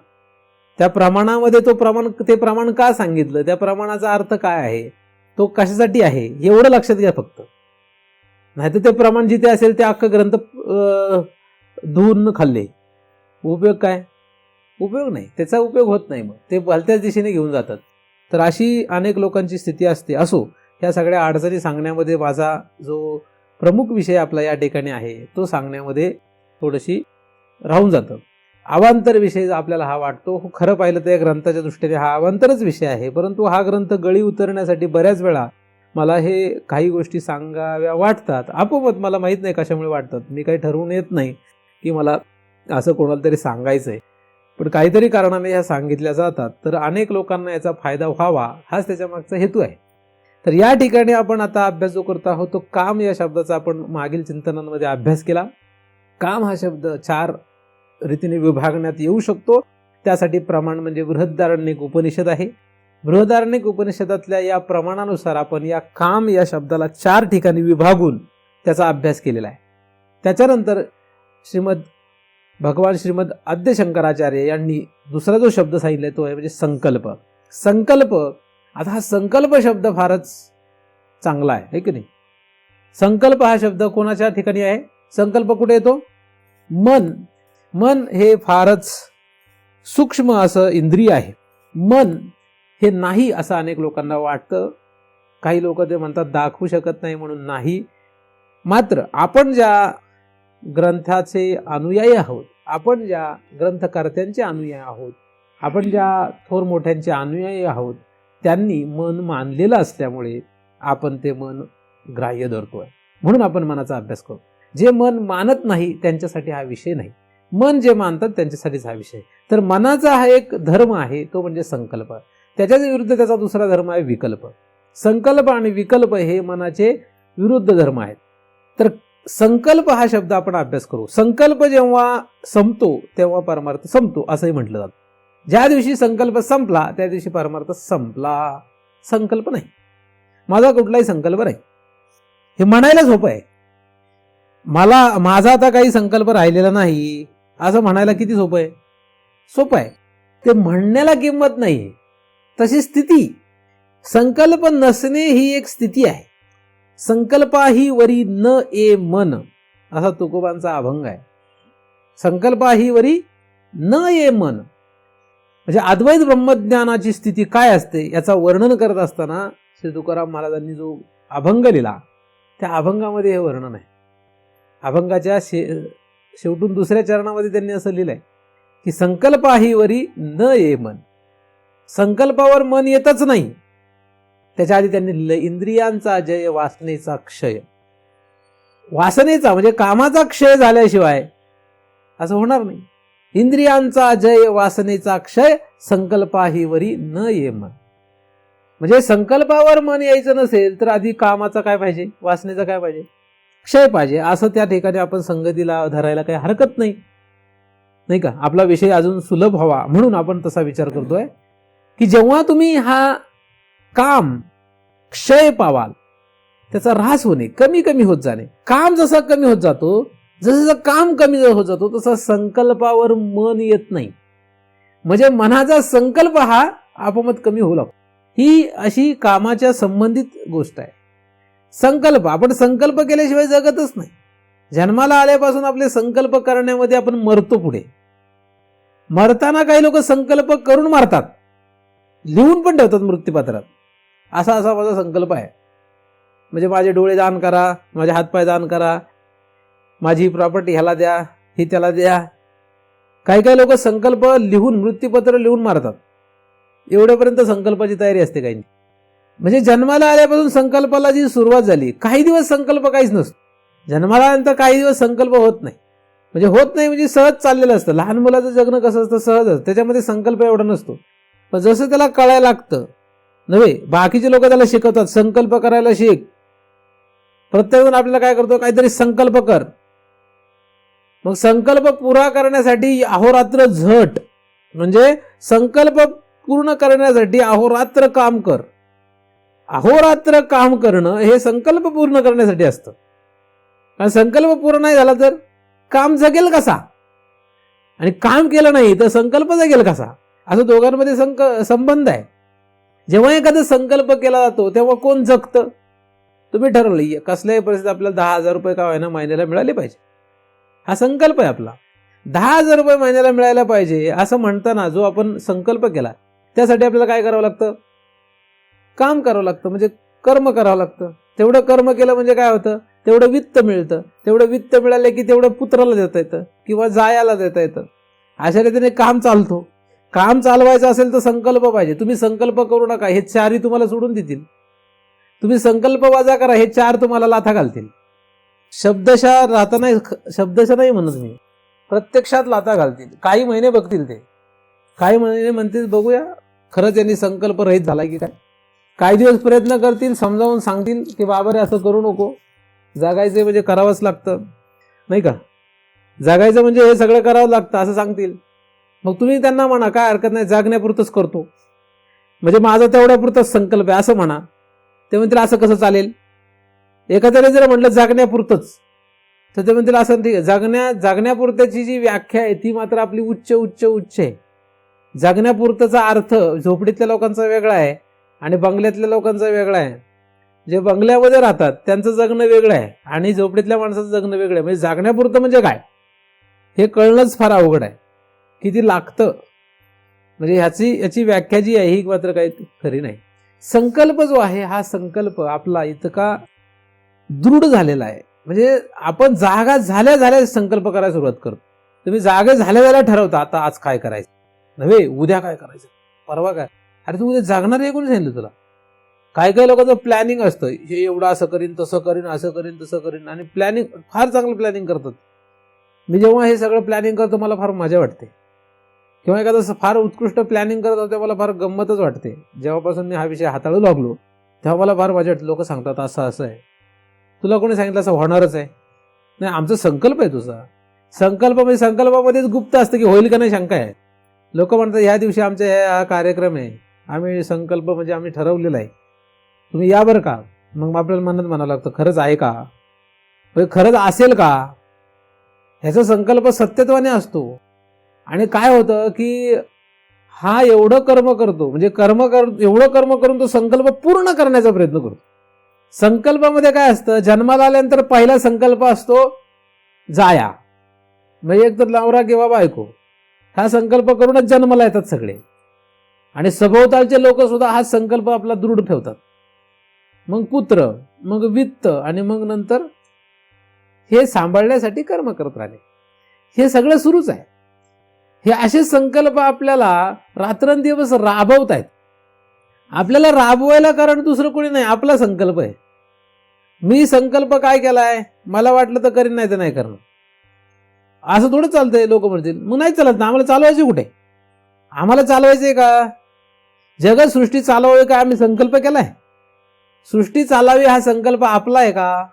त्या प्रमाणामध्ये ते प्रमाण का सांगितलं, त्या प्रमाणाचा अर्थ काय आहे, तो कशासाठी आहे, एवढं लक्षात घ्या फक्त. नाहीतर ते प्रमाण जिथे असेल ते अख्खा ग्रंथ धुवून खाल्ले, उपयोग काय? उपयोग नाही, त्याचा उपयोग होत नाही, मग ते भलत्याच दिशेने घेऊन जातात. तर अशी अनेक लोकांची स्थिती असते. असो, ह्या सगळ्या अडचणी सांगण्यामध्ये माझा जो प्रमुख विषय आपला या ठिकाणी आहे तो सांगण्यामध्ये थोडीशी राहून जातं. अवांतर विषय आपल्याला हा वाटतो, खरं पाहिलं तर या ग्रंथाच्या दृष्टीने हा अवांतरच विषय आहे, परंतु हा ग्रंथ गळी उतरण्यासाठी बऱ्याच वेळा मला हे काही गोष्टी सांगाव्या वाटतात. आपोआप मला माहीत नाही कशामुळे वाटतात, मी काही ठरवून येत नाही की मला असं कोणाला तरी सांगायचं आहे, पण काहीतरी कारणाने ह्या सांगितल्या जातात. तर अनेक लोकांना याचा फायदा व्हावा हाच त्याच्या मागचा हेतू आहे. तर या ठिकाणी आपण आता अभ्यास जो करतो आहोत तो काम या शब्दाचा आपण मागील चिंतनांमध्ये अभ्यास केला. काम हा शब्द 4 रीतीने विभागण्यात येऊ शकतो. त्यासाठी प्रमाण म्हणजे बृहदारण्यक उपनिषद आहे. बृहदारण्यक उपनिषदातल्या या प्रमाणानुसार आपण या काम या शब्दाला 4 ठिकाणी विभागून त्याचा अभ्यास केलेला आहे. त्याच्यानंतर भगवान श्रीमद आद्य शंकराचार्य यांनी दुसरा जो शब्द सांगितलाय तो आहे म्हणजे संकल्प. संकल्प, आता हा संकल्प शब्द फारच चांगला आहे की नाही? संकल्प हा शब्द कोणाच्या ठिकाणी आहे? संकल्प कुठे येतो? मन हे फारच सूक्ष्म असं इंद्रिय आहे. मन हे नाही असं अनेक लोकांना वाटतं. काही लोक ते म्हणतात दाखवू शकत नाही म्हणून नाही. मात्र आपण ज्या ग्रंथाचे अनुयायी आहोत, आपण ज्या ग्रंथकर्त्यांचे अनुयायी आहोत, आपण ज्या थोर मोठ्यांचे अनुयायी आहोत, त्यांनी मन मानलेलं असल्यामुळे आपण ते मन ग्राह्य धरतोय, म्हणून आपण मनाचा अभ्यास करतो. जे मन मानत नाही त्यांच्यासाठी हा विषय नाही, मन जे मानतात त्यांच्यासाठीच हा विषय. तर मनाचा हा एक धर्म आहे तो म्हणजे संकल्प. त्याच्याच विरुद्ध त्याचा दुसरा धर्म आहे विकल्प. संकल्प आणि विकल्प हे मनाचे विरुद्ध धर्म आहेत. तर संकल्प हा शब्द आपण अभ्यास करू. संकल्प जेव्हा संपतो तेव्हा परमार्थ संपतो असंही म्हटलं जातं. ज्या दिवशी संकल्प संपला त्या दिवशी परमार्थ संपला. संकल्प नाही, माझा कुठलाही संकल्प नाही, हे म्हणायला सोपं आहे. माझा आता काही संकल्प राहिलेला नाही असं म्हणायला किती सोपं आहे? सोपं आहे. ते म्हणण्याला किंमत नाही. तशी स्थिती, संकल्प नसणे ही एक स्थिती आहे. संकल्पाही वरी न ए मन असा तुकोबांचा अभंग आहे. संकल्पाही वरी न ए मन म्हणजे अद्वैत ब्रह्मज्ञानाची स्थिती काय असते याचा वर्णन करत असताना श्री तुकाराम महाराजांनी जो अभंग लिहिला त्या अभंगामध्ये हे वर्णन आहे. अभंगाच्या शेवटून दुसऱ्या चरणामध्ये त्यांनी असं लिहिलंय की संकल्पाही वरी न ए मन. संकल्पावर मन येतच नाही. त्याच्या आधी त्यांनी लिहिलं इंद्रियांचा जय वासनेचा क्षय. वासनेचा म्हणजे कामाचा क्षय झाल्याशिवाय असं होणार नाही. इंद्रियांचा जय वासनेचा क्षय संकल्पाही वरी न ये मन. म्हणजे संकल्पावर मन यायचं नसेल तर आधी कामाचा काय पाहिजे? वासनेचा काय पाहिजे? क्षय पाहिजे. असं त्या ठिकाणी आपण संगतीला धरायला काही हरकत नाही, नाही का? आपला विषय अजून सुलभ व्हावा म्हणून आपण तसा विचार करतोय की जेव्हा तुम्ही हा काम क्षय पावाल, त्याचा ऱ्हास होणे, कमी कमी होत जाणे. काम जसा कमी होत जातो, जसं काम कमी होत जातो तसा संकल्पावर मन येत नाही. म्हणजे मनाचा संकल्प हा आपोआप कमी होऊ लागतो. ही अशी कामाच्या संबंधित गोष्ट आहे. संकल्प, आपण संकल्प केल्याशिवाय जगतच नाही. जन्माला आल्यापासून आपले संकल्प करण्यामध्ये आपण मरतो. पुढे मरताना काही लोक संकल्प करून मरतात, लिहून पण ठेवतात मृत्यूपत्रात, असा असा माझा संकल्प आहे. म्हणजे माझे डोळे दान करा, माझे हातपाय दान करा, माझी प्रॉपर्टी ह्याला द्या, ही त्याला द्या. काही काही लोक संकल्प लिहून मृत्यूपत्र लिहून मारतात. एवढ्यापर्यंत संकल्पाची तयारी असते काही. म्हणजे जन्माला आल्यापासून संकल्पाला जी सुरुवात झाली, काही दिवस संकल्प काहीच नसतो. जन्माला आल्यानंतर काही दिवस संकल्प होत नाही. म्हणजे होत नाही म्हणजे सहज चाललेलं असतं. लहान मुलाचं जगणं कसं असतं? सहजच, त्याच्यामध्ये संकल्प एवढा नसतो. पण जसं त्याला कळायला लागतं नव्हे, बाकीचे लोक त्याला शिकवतात संकल्प करायला शिक. प्रत्येकजण आपल्याला काय करतो? काहीतरी संकल्प कर. मग संकल्प पुरा करण्यासाठी अहोरात्र झट, म्हणजे संकल्प पूर्ण करण्यासाठी अहोरात्र काम कर. अहोरात्र काम करणं हे संकल्प पूर्ण करण्यासाठी असतं. कारण संकल्प पूर्ण नाही झाला तर काम जगेल कसा? आणि काम केलं नाही तर संकल्प जगेल कसा? असं दोघांमध्ये संबंध आहे. जेव्हा एखादा संकल्प केला जातो तेव्हा कोण जगतं? तुम्ही ठरवलं कसल्याही परिस्थितीत आपल्याला 10,000 रुपये का व्हायना महिन्याला मिळाले पाहिजे. हा संकल्प आहे आपला. 10,000 रुपये महिन्याला मिळायला पाहिजे असं म्हणताना जो आपण संकल्प केला, त्यासाठी आपल्याला काय करावं लागतं? काम करावं लागतं, म्हणजे कर्म करावं लागतं. तेवढं कर्म केलं म्हणजे काय होतं? तेवढं वित्त मिळतं. तेवढं वित्त मिळालं की तेवढं पुत्राला देता येतं किंवा जायाला देता येतं. अशा रीतीने काम चालतो. काम चालवायचं असेल तर संकल्प पाहिजे. तुम्ही संकल्प करू नका, हे चारही तुम्हाला सोडून देतील. तुम्ही संकल्प वजा करा, हे 4 तुम्हाला लाथा घालतील. शब्दशः राहता नाही, शब्दशः नाही म्हणत मी, प्रत्यक्षात लाथा घालतील. काही महिने बघतील ते, काही महिने म्हणतील बघूया खरंच यांनी संकल्प रहित झाला की काय. काही दिवस प्रयत्न करतील, समजावून सांगतील की बाबा रे असं करू नको, जागायचं म्हणजे करावंच लागतं, नाही का, जागायचं म्हणजे हे सगळं करावं लागतं असं सांगतील. मग तुम्ही त्यांना म्हणा काय हरकत नाही, जागण्यापुरतंच करतो, म्हणजे माझा तेवढ्यापुरताच संकल्प आहे असं म्हणा. ते म्हणतील असं कसं चालेल? एखाद्याने जर म्हटलं जागण्यापुरतंच, तर ते म्हणतील असं ठीक आहे. जागण्यापुरत्याची जी व्याख्या आहे ती मात्र आपली उच्च उच्च उच्च आहे. जागण्यापुरताचा अर्थ झोपडीतल्या लोकांचा वेगळा आहे आणि बंगल्यातल्या लोकांचा वेगळा आहे. जे बंगल्यामध्ये राहतात त्यांचं जगणं वेगळं आहे आणि झोपडीतल्या माणसाचं जगणं वेगळं आहे. म्हणजे जागण्यापुरतं म्हणजे काय हे कळणंच फार अवघड आहे, किती लागतं. म्हणजे याची व्याख्या जी आहे ही मात्र काही खरी नाही. संकल्प जो आहे हा संकल्प आपला इतका दृढ झालेला आहे, म्हणजे आपण जागा झाल्या झाल्या संकल्प करायला सुरुवात करतो. तुम्ही जागे झाल्या झाल्या ठरवता आता आज काय करायचं नव्हे, उद्या काय करायचं, परवा काय. अरे तू उद्या जागणार आहे कोणी सांगितलं तुला? काही काही लोकांचं प्लॅनिंग असतं, हे एवढं असं करीन तसं करीन असं करीन तसं करीन, आणि प्लॅनिंग फार चांगलं प्लॅनिंग करतात. मी जेव्हा हे सगळं प्लॅनिंग करतो मला फार मजा वाटते, किंवा एखादं फार उत्कृष्ट प्लॅनिंग करत होतं तेव्हा मला फार गंमतच वाटते. जेव्हापासून मी हा विषय हाताळू लागलो तेव्हा मला फार मजा वाटते. लोक सांगतात असं असं आहे, तुला कोणी सांगितलं असं होणारच आहे? नाही, आमचा संकल्प आहे. तुझा संकल्प म्हणजे संकल्पामध्येच गुप्त असतं की होईल का नाही शंका आहे. लोक म्हणतात ह्या दिवशी आमचा हा कार्यक्रम आहे, आम्ही संकल्प म्हणजे आम्ही ठरवलेला आहे, तुम्ही या बरं का. मग आपल्याला मनात म्हणावं लागतं खरंच आहे का, म्हणजे खरंच असेल का, ह्याचा संकल्प सत्यत्वाने असतो. आणि काय होतं की हा एवढं कर्म करतो, म्हणजे एवढं कर्म करून तो संकल्प पूर्ण करण्याचा प्रयत्न करतो. संकल्पामध्ये काय असतं, जन्माला आल्यानंतर पहिला संकल्प असतो जाया, म्हणजे एक तर नवरा किंवा बायको, हा संकल्प करूनच जन्माला येतात सगळे. आणि सभोवतालचे लोक सुद्धा हा संकल्प आपला दृढ ठेवतात. मग पुत्र, मग वित्त, आणि मग नंतर हे सांभाळण्यासाठी कर्म करत राहिले. हे सगळं सुरूच आहे. हे असे संकल्प आपल्याला रात्रंदिवस राबवत आहेत. आपल्याला राबवायला कारण दुसरं कोणी नाही, आपला संकल्प आहे. मी संकल्प काय केलाय, मला वाटलं तर करीन नाही तर नाही करणार, असं थोडं चालतंय. लोक म्हणतील मग नाही चालत ना, आम्हाला चालवायचे कुठे, आम्हाला चालवायचंय का? जगत सृष्टी चालवावी का आम्ही संकल्प केलाय? सृष्टी चालावी हा संकल्प आपला आहे का?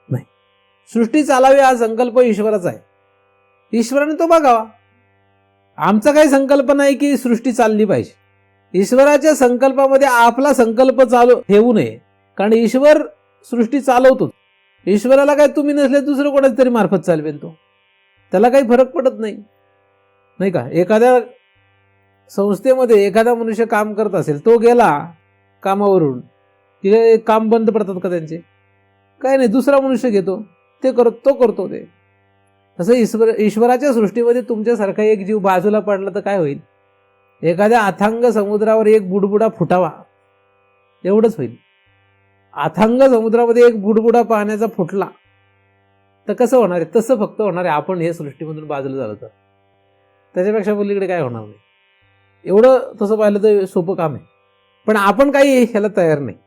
नाही. सृष्टी चालावी हा संकल्प ईश्वराचा आहे, ईश्वराने तो बघावा. आमचा काही संकल्प नाही की सृष्टी चालली पाहिजे. ईश्वराच्या संकल्पामध्ये आपला संकल्प चालू ठेवू नये, कारण ईश्वर सृष्टी चालवतो. ईश्वराला काय तुम्ही नसले दुसरं कोणाच तरी मार्फत चालवेल तो, त्याला काही फरक पडत नाही, नाही का. एखाद्या संस्थेमध्ये एखादा मनुष्य काम करत असेल, तो गेला कामावरून की काम बंद पडतात का त्यांचे? काय नाही, दुसरा मनुष्य घेतो, ते तो करतो ते. तसं ईश्वराच्या सृष्टीमध्ये तुमच्यासारखा एक जीव बाजूला पडला तर काय होईल? एखाद्या अथांग समुद्रावर एक बुडबुडा फुटावा एवढंच होईल. अथांग समुद्रामध्ये एक बुडबुडा पाण्याचा फुटला तर कसं होणार आहे? तसं फक्त होणार आहे आपण हे सृष्टीमधून बाजूला झालं तर. त्याच्यापेक्षा पलीकडे काय होणार नाही. एवढं तसं पाहिलं तर सोपं काम आहे, पण आपण काही ह्याला तयार नाही.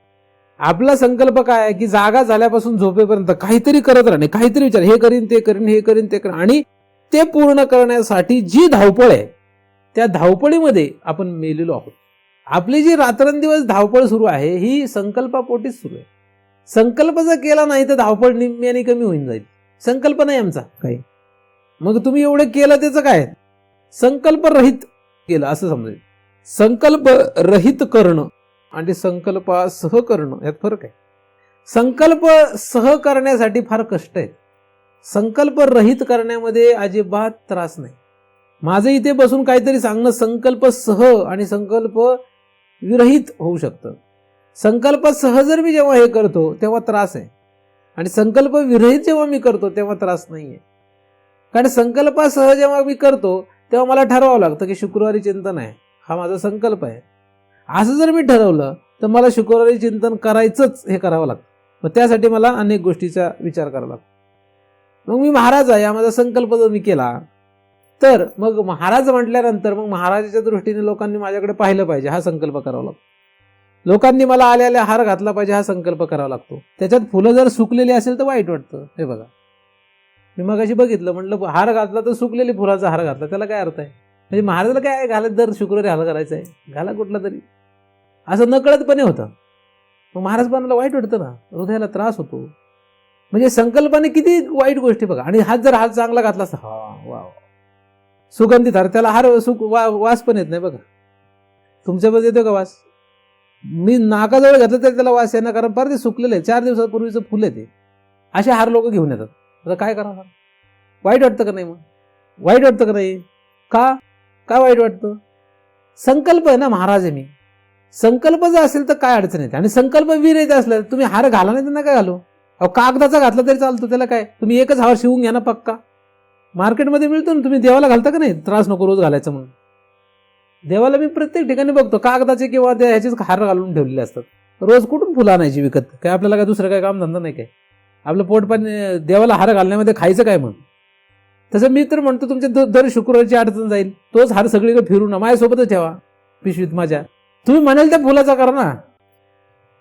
आपला संकल्प काय आहे की जागा झाल्यापासून झोपेपर्यंत काहीतरी करत राहणे, काहीतरी विचार, हे करीन ते करीन, हे करीन ते करीन, आणि ते पूर्ण करण्यासाठी जी धावपळ आहे त्या धावपळीमध्ये आपण मेलेलो आहोत. आपली जी रात्रंदिवस धावपळ सुरू आहे ही संकल्पापोटीच सुरू आहे. संकल्प जर केला नाही तर धावपळ निम्म्याने कमी होऊन जाईल. संकल्प नाही आमचा काही, मग तुम्ही एवढं केलं त्याचं काय? संकल्प रहित केलं असं समजायचं. संकल्प रहित करणं आणि संकल्पासह करणं यात फरक आहे. संकल्प सह करण्यासाठी फार कष्ट आहेत, संकल्प रहित करण्यामध्ये अजिबात त्रास नाही. माझं इथे बसून काहीतरी सांगणं संकल्प सह आणि संकल्प विरहित होऊ शकतं. संकल्प सह जर मी जेव्हा हे करतो तेव्हा त्रास आहे, आणि संकल्प विरहित जेव्हा मी करतो तेव्हा त्रास नाहीये. कारण संकल्पासह जेव्हा मी करतो तेव्हा मला ठरवावं लागतं की शुक्रवारी चिंतन आहे, हा माझा संकल्प आहे. असं जर मी ठरवलं तर मला शुक्रवारी चिंतन करायचंच हे करावं लागतं. मग त्यासाठी मला अनेक गोष्टीचा विचार करावा लागतो. मग मी महाराज आहे, हा माझा संकल्प जर मी केला तर मग महाराज म्हटल्यानंतर मग महाराजाच्या दृष्टीने लोकांनी माझ्याकडे पाहिलं पाहिजे, हा संकल्प करावा लागतो. लोकांनी मला आल्या हार घातला पाहिजे, हा संकल्प करावा लागतो. त्याच्यात फुलं जर सुकलेली असेल तर वाईट वाटतं. हे बघा, मी मगाशी बघितलं, म्हटलं हार घातला तर सुकलेली फुलाचा हार घातला, त्याला काय अर्थ आहे? म्हणजे महाराजाला काय घालत, दर शुक्रवारी हार करायचा आहे, घाला कुठला तरी, असं नकळतपणे होतं. मग महाराज बनायला वाईट वाटतं ना, हृदयाला त्रास होतो. म्हणजे संकल्पाने किती वाईट गोष्टी बघा. आणि हात जर हात चांगला घातला असता, हा वा सुगंधित हार, त्याला हार वास पण येत नाही बघा. तुमच्यामध्ये येतो का वास? मी नाकाजवळ घातलं तरी त्याला वास येणार, कारण फार ते सुकलेलं आहे, 4 दिवसापूर्वीचं फुल आहे ते. असे हार लोक घेऊन येतात. आता काय करावं? वाईट वाटतं का नाही? मग वाईट वाटतं का नाही? का वाईट वाटतं? संकल्प आहे ना, महाराज आहे मी. संकल्प जर असेल तर काय अडचण येते? आणि संकल्प विरहित असलं, तुम्ही हार घाला नाही त्यांना काय घालू? अहो कागदाचा घातला तरी चालतो, त्याला काय? तुम्ही एकच हार शिवून घ्या ना पक्का. मार्केटमध्ये मिळतो ना, तुम्ही देवाला घालता का नाही? त्रास नको रोज घालायचं म्हणून. देवाला मी प्रत्येक ठिकाणी बघतो कागदाचे किंवा ह्याचेच हार घालून ठेवलेले असतात. रोज कुठून फुलं आणायची विकत? काय आपल्याला काय दुसरं काय काम धंदा नाही काय? आपलं पोटपाणी देवाला हार घालण्यामध्ये खायचं काय? मग तसं मी तर म्हणतो तुमच्या दर शुक्रवारची अडचण जाईल, तोच हार सगळीकडे फिरून माझ्यासोबतच ठेवा पिशवीत माझ्या. तुम्ही म्हणाल त्या फुलाचा करा ना,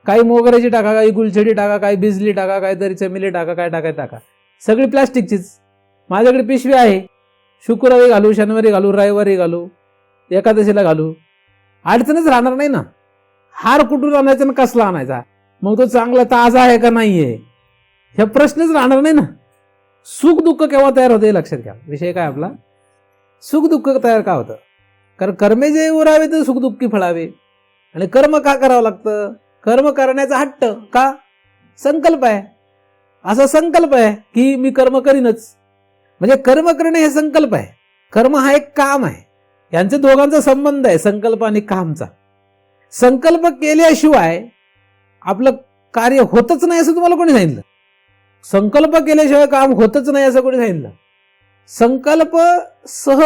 काही मोगऱ्याची टाका, काही गुलछडी टाका, काही बिजली टाका, काहीतरी चमेली टाका, काय टाका, सगळी प्लॅस्टिकचीच. माझ्याकडे पिशवी आहे, शुक्रवारी घालू, शनिवारी घालू, रविवारी घालू, एकादशीला घालू, अडचणच राहणार नाही ना. हार कुठून आणायचा आणि कसला आणायचा, मग तो चांगला ताजा आहे का नाहीये, ह्या प्रश्नच राहणार नाही ना. सुख दुःख केव्हा तयार होतं हे लक्षात घ्या. विषय काय आपला? सुख दुःख तयार का होतं? कारण कर्मे जे उरावे तर सुख दुःखी फळावे. आणि कर्म का करावं लागतं? कर्म करण्याचा हट्ट का? संकल्प आहे. असा संकल्प आहे की मी कर्म करीनच. म्हणजे कर्म करणे हे संकल्प आहे. कर्म हा एक काम आहे. यांचे दोघांचा संबंध आहे, संकल्प आणि कामचा. संकल्प केल्याशिवाय आपलं कार्य होतच नाही असं तुम्हाला कोणी सांगितलं? संकल्प केल्याशिवाय काम होतच नाही असं कोणी सांगितलं? संकल्प सह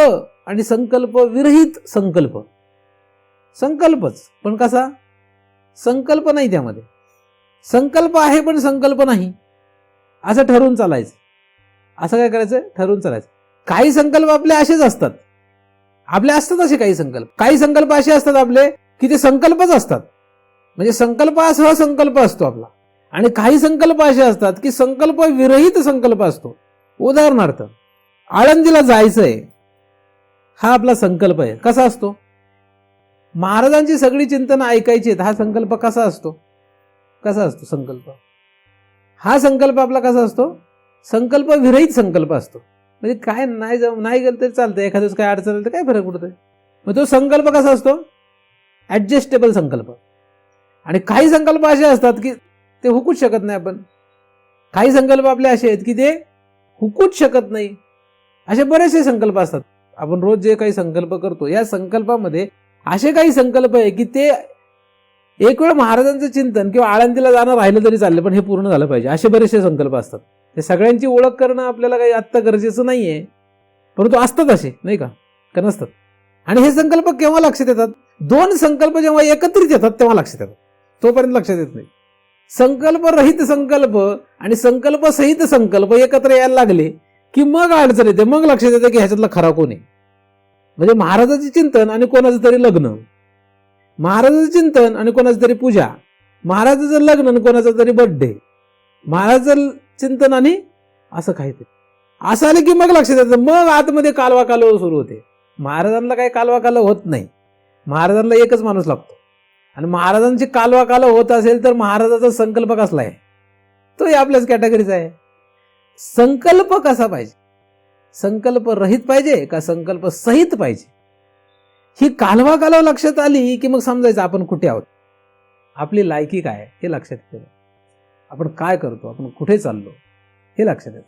आणि संकल्प विरहित संकल्प. संकल्पच पण कसा? संकल्प नाही त्यामध्ये. संकल्प आहे पण संकल्प नाही, असं ठरवून चालायचं. असं काय करायचं? ठरवून चालायचं. काही संकल्प आपले असेच असतात, आपले असतात असे काही संकल्प. काही संकल्प असे असतात आपले की ते संकल्पच असतात, म्हणजे संकल्पासह संकल्प असतो आपला. आणि काही संकल्प असे असतात की संकल्प विरहित संकल्प असतो. उदाहरणार्थ आळंदीला जायचंय, हा आपला संकल्प आहे. कसा असतो? महाराजांची सगळी चिंतन ऐकायची आहेत, हा संकल्प कसा असतो? कसा असतो संकल्प? हा संकल्प आपला कसा असतो? संकल्प विरहित संकल्प असतो. म्हणजे काय नाही गेलं तरी चालतं, एखाद्याच काय अडचण आली तर काय फरक पडतोय? मग तो संकल्प कसा असतो? ऍडजस्टेबल संकल्प. आणि काही संकल्प असे असतात की ते हुकूच शकत नाही आपण. काही संकल्प आपले असे आहेत की ते हुकूच शकत नाही. असे बरेचसे संकल्प असतात. आपण रोज जे काही संकल्प करतो, या संकल्पामध्ये असे काही संकल्प आहे की ते एक वेळ महाराजांचं चिंतन किंवा आळंदीला जाणं राहिलं तरी चाललं, पण हे पूर्ण झालं पाहिजे, असे बरेचसे संकल्प असतात. ते सगळ्यांची ओळख करणं आपल्याला काही आत्ता गरजेचं नाहीये, परंतु असतात असे, नाही का? का नसतात? आणि हे संकल्प केव्हा लक्षात येतात? दोन संकल्प जेव्हा एकत्रित येतात तेव्हा लक्षात येतात, तोपर्यंत लक्षात येत नाही. संकल्प रहित संकल्प आणि संकल्प सहित संकल्प एकत्र यायला लागले की मग अडचण येते, मग लक्षात येते की ह्याच्यातला खरा कोण आहे. म्हणजे महाराजाचे चिंतन आणि कोणाचं तरी लग्न, महाराजाचं चिंतन आणि कोणाचं तरी पूजा, महाराजाचं लग्न आणि कोणाचं तरी बर्थडे, महाराजाचं चिंतन आणि असं काहीतरी असं आलं की मग लक्षात येतं. मग आतमध्ये कालवा कालव सुरू होते. महाराजांना काही कालवा कालव होत नाही, महाराजांना एकच माणूस लागतो. आणि महाराजांची कालवा कालव होत असेल तर महाराजाचा संकल्प कसला आहे? तोही आपल्याच कॅटेगरीचा आहे. संकल्प कसा पाहिजे? संकल्प रहित पाहिजे का संकल्प सहित पाहिजे? ही कालवा कालव लक्षात आली की मग समजायचं आपण कुठे आहोत, आपली लायकी काय हे लक्षात येतं, आपण काय करतो, आपण कुठे चाललो हे लक्षात येतं.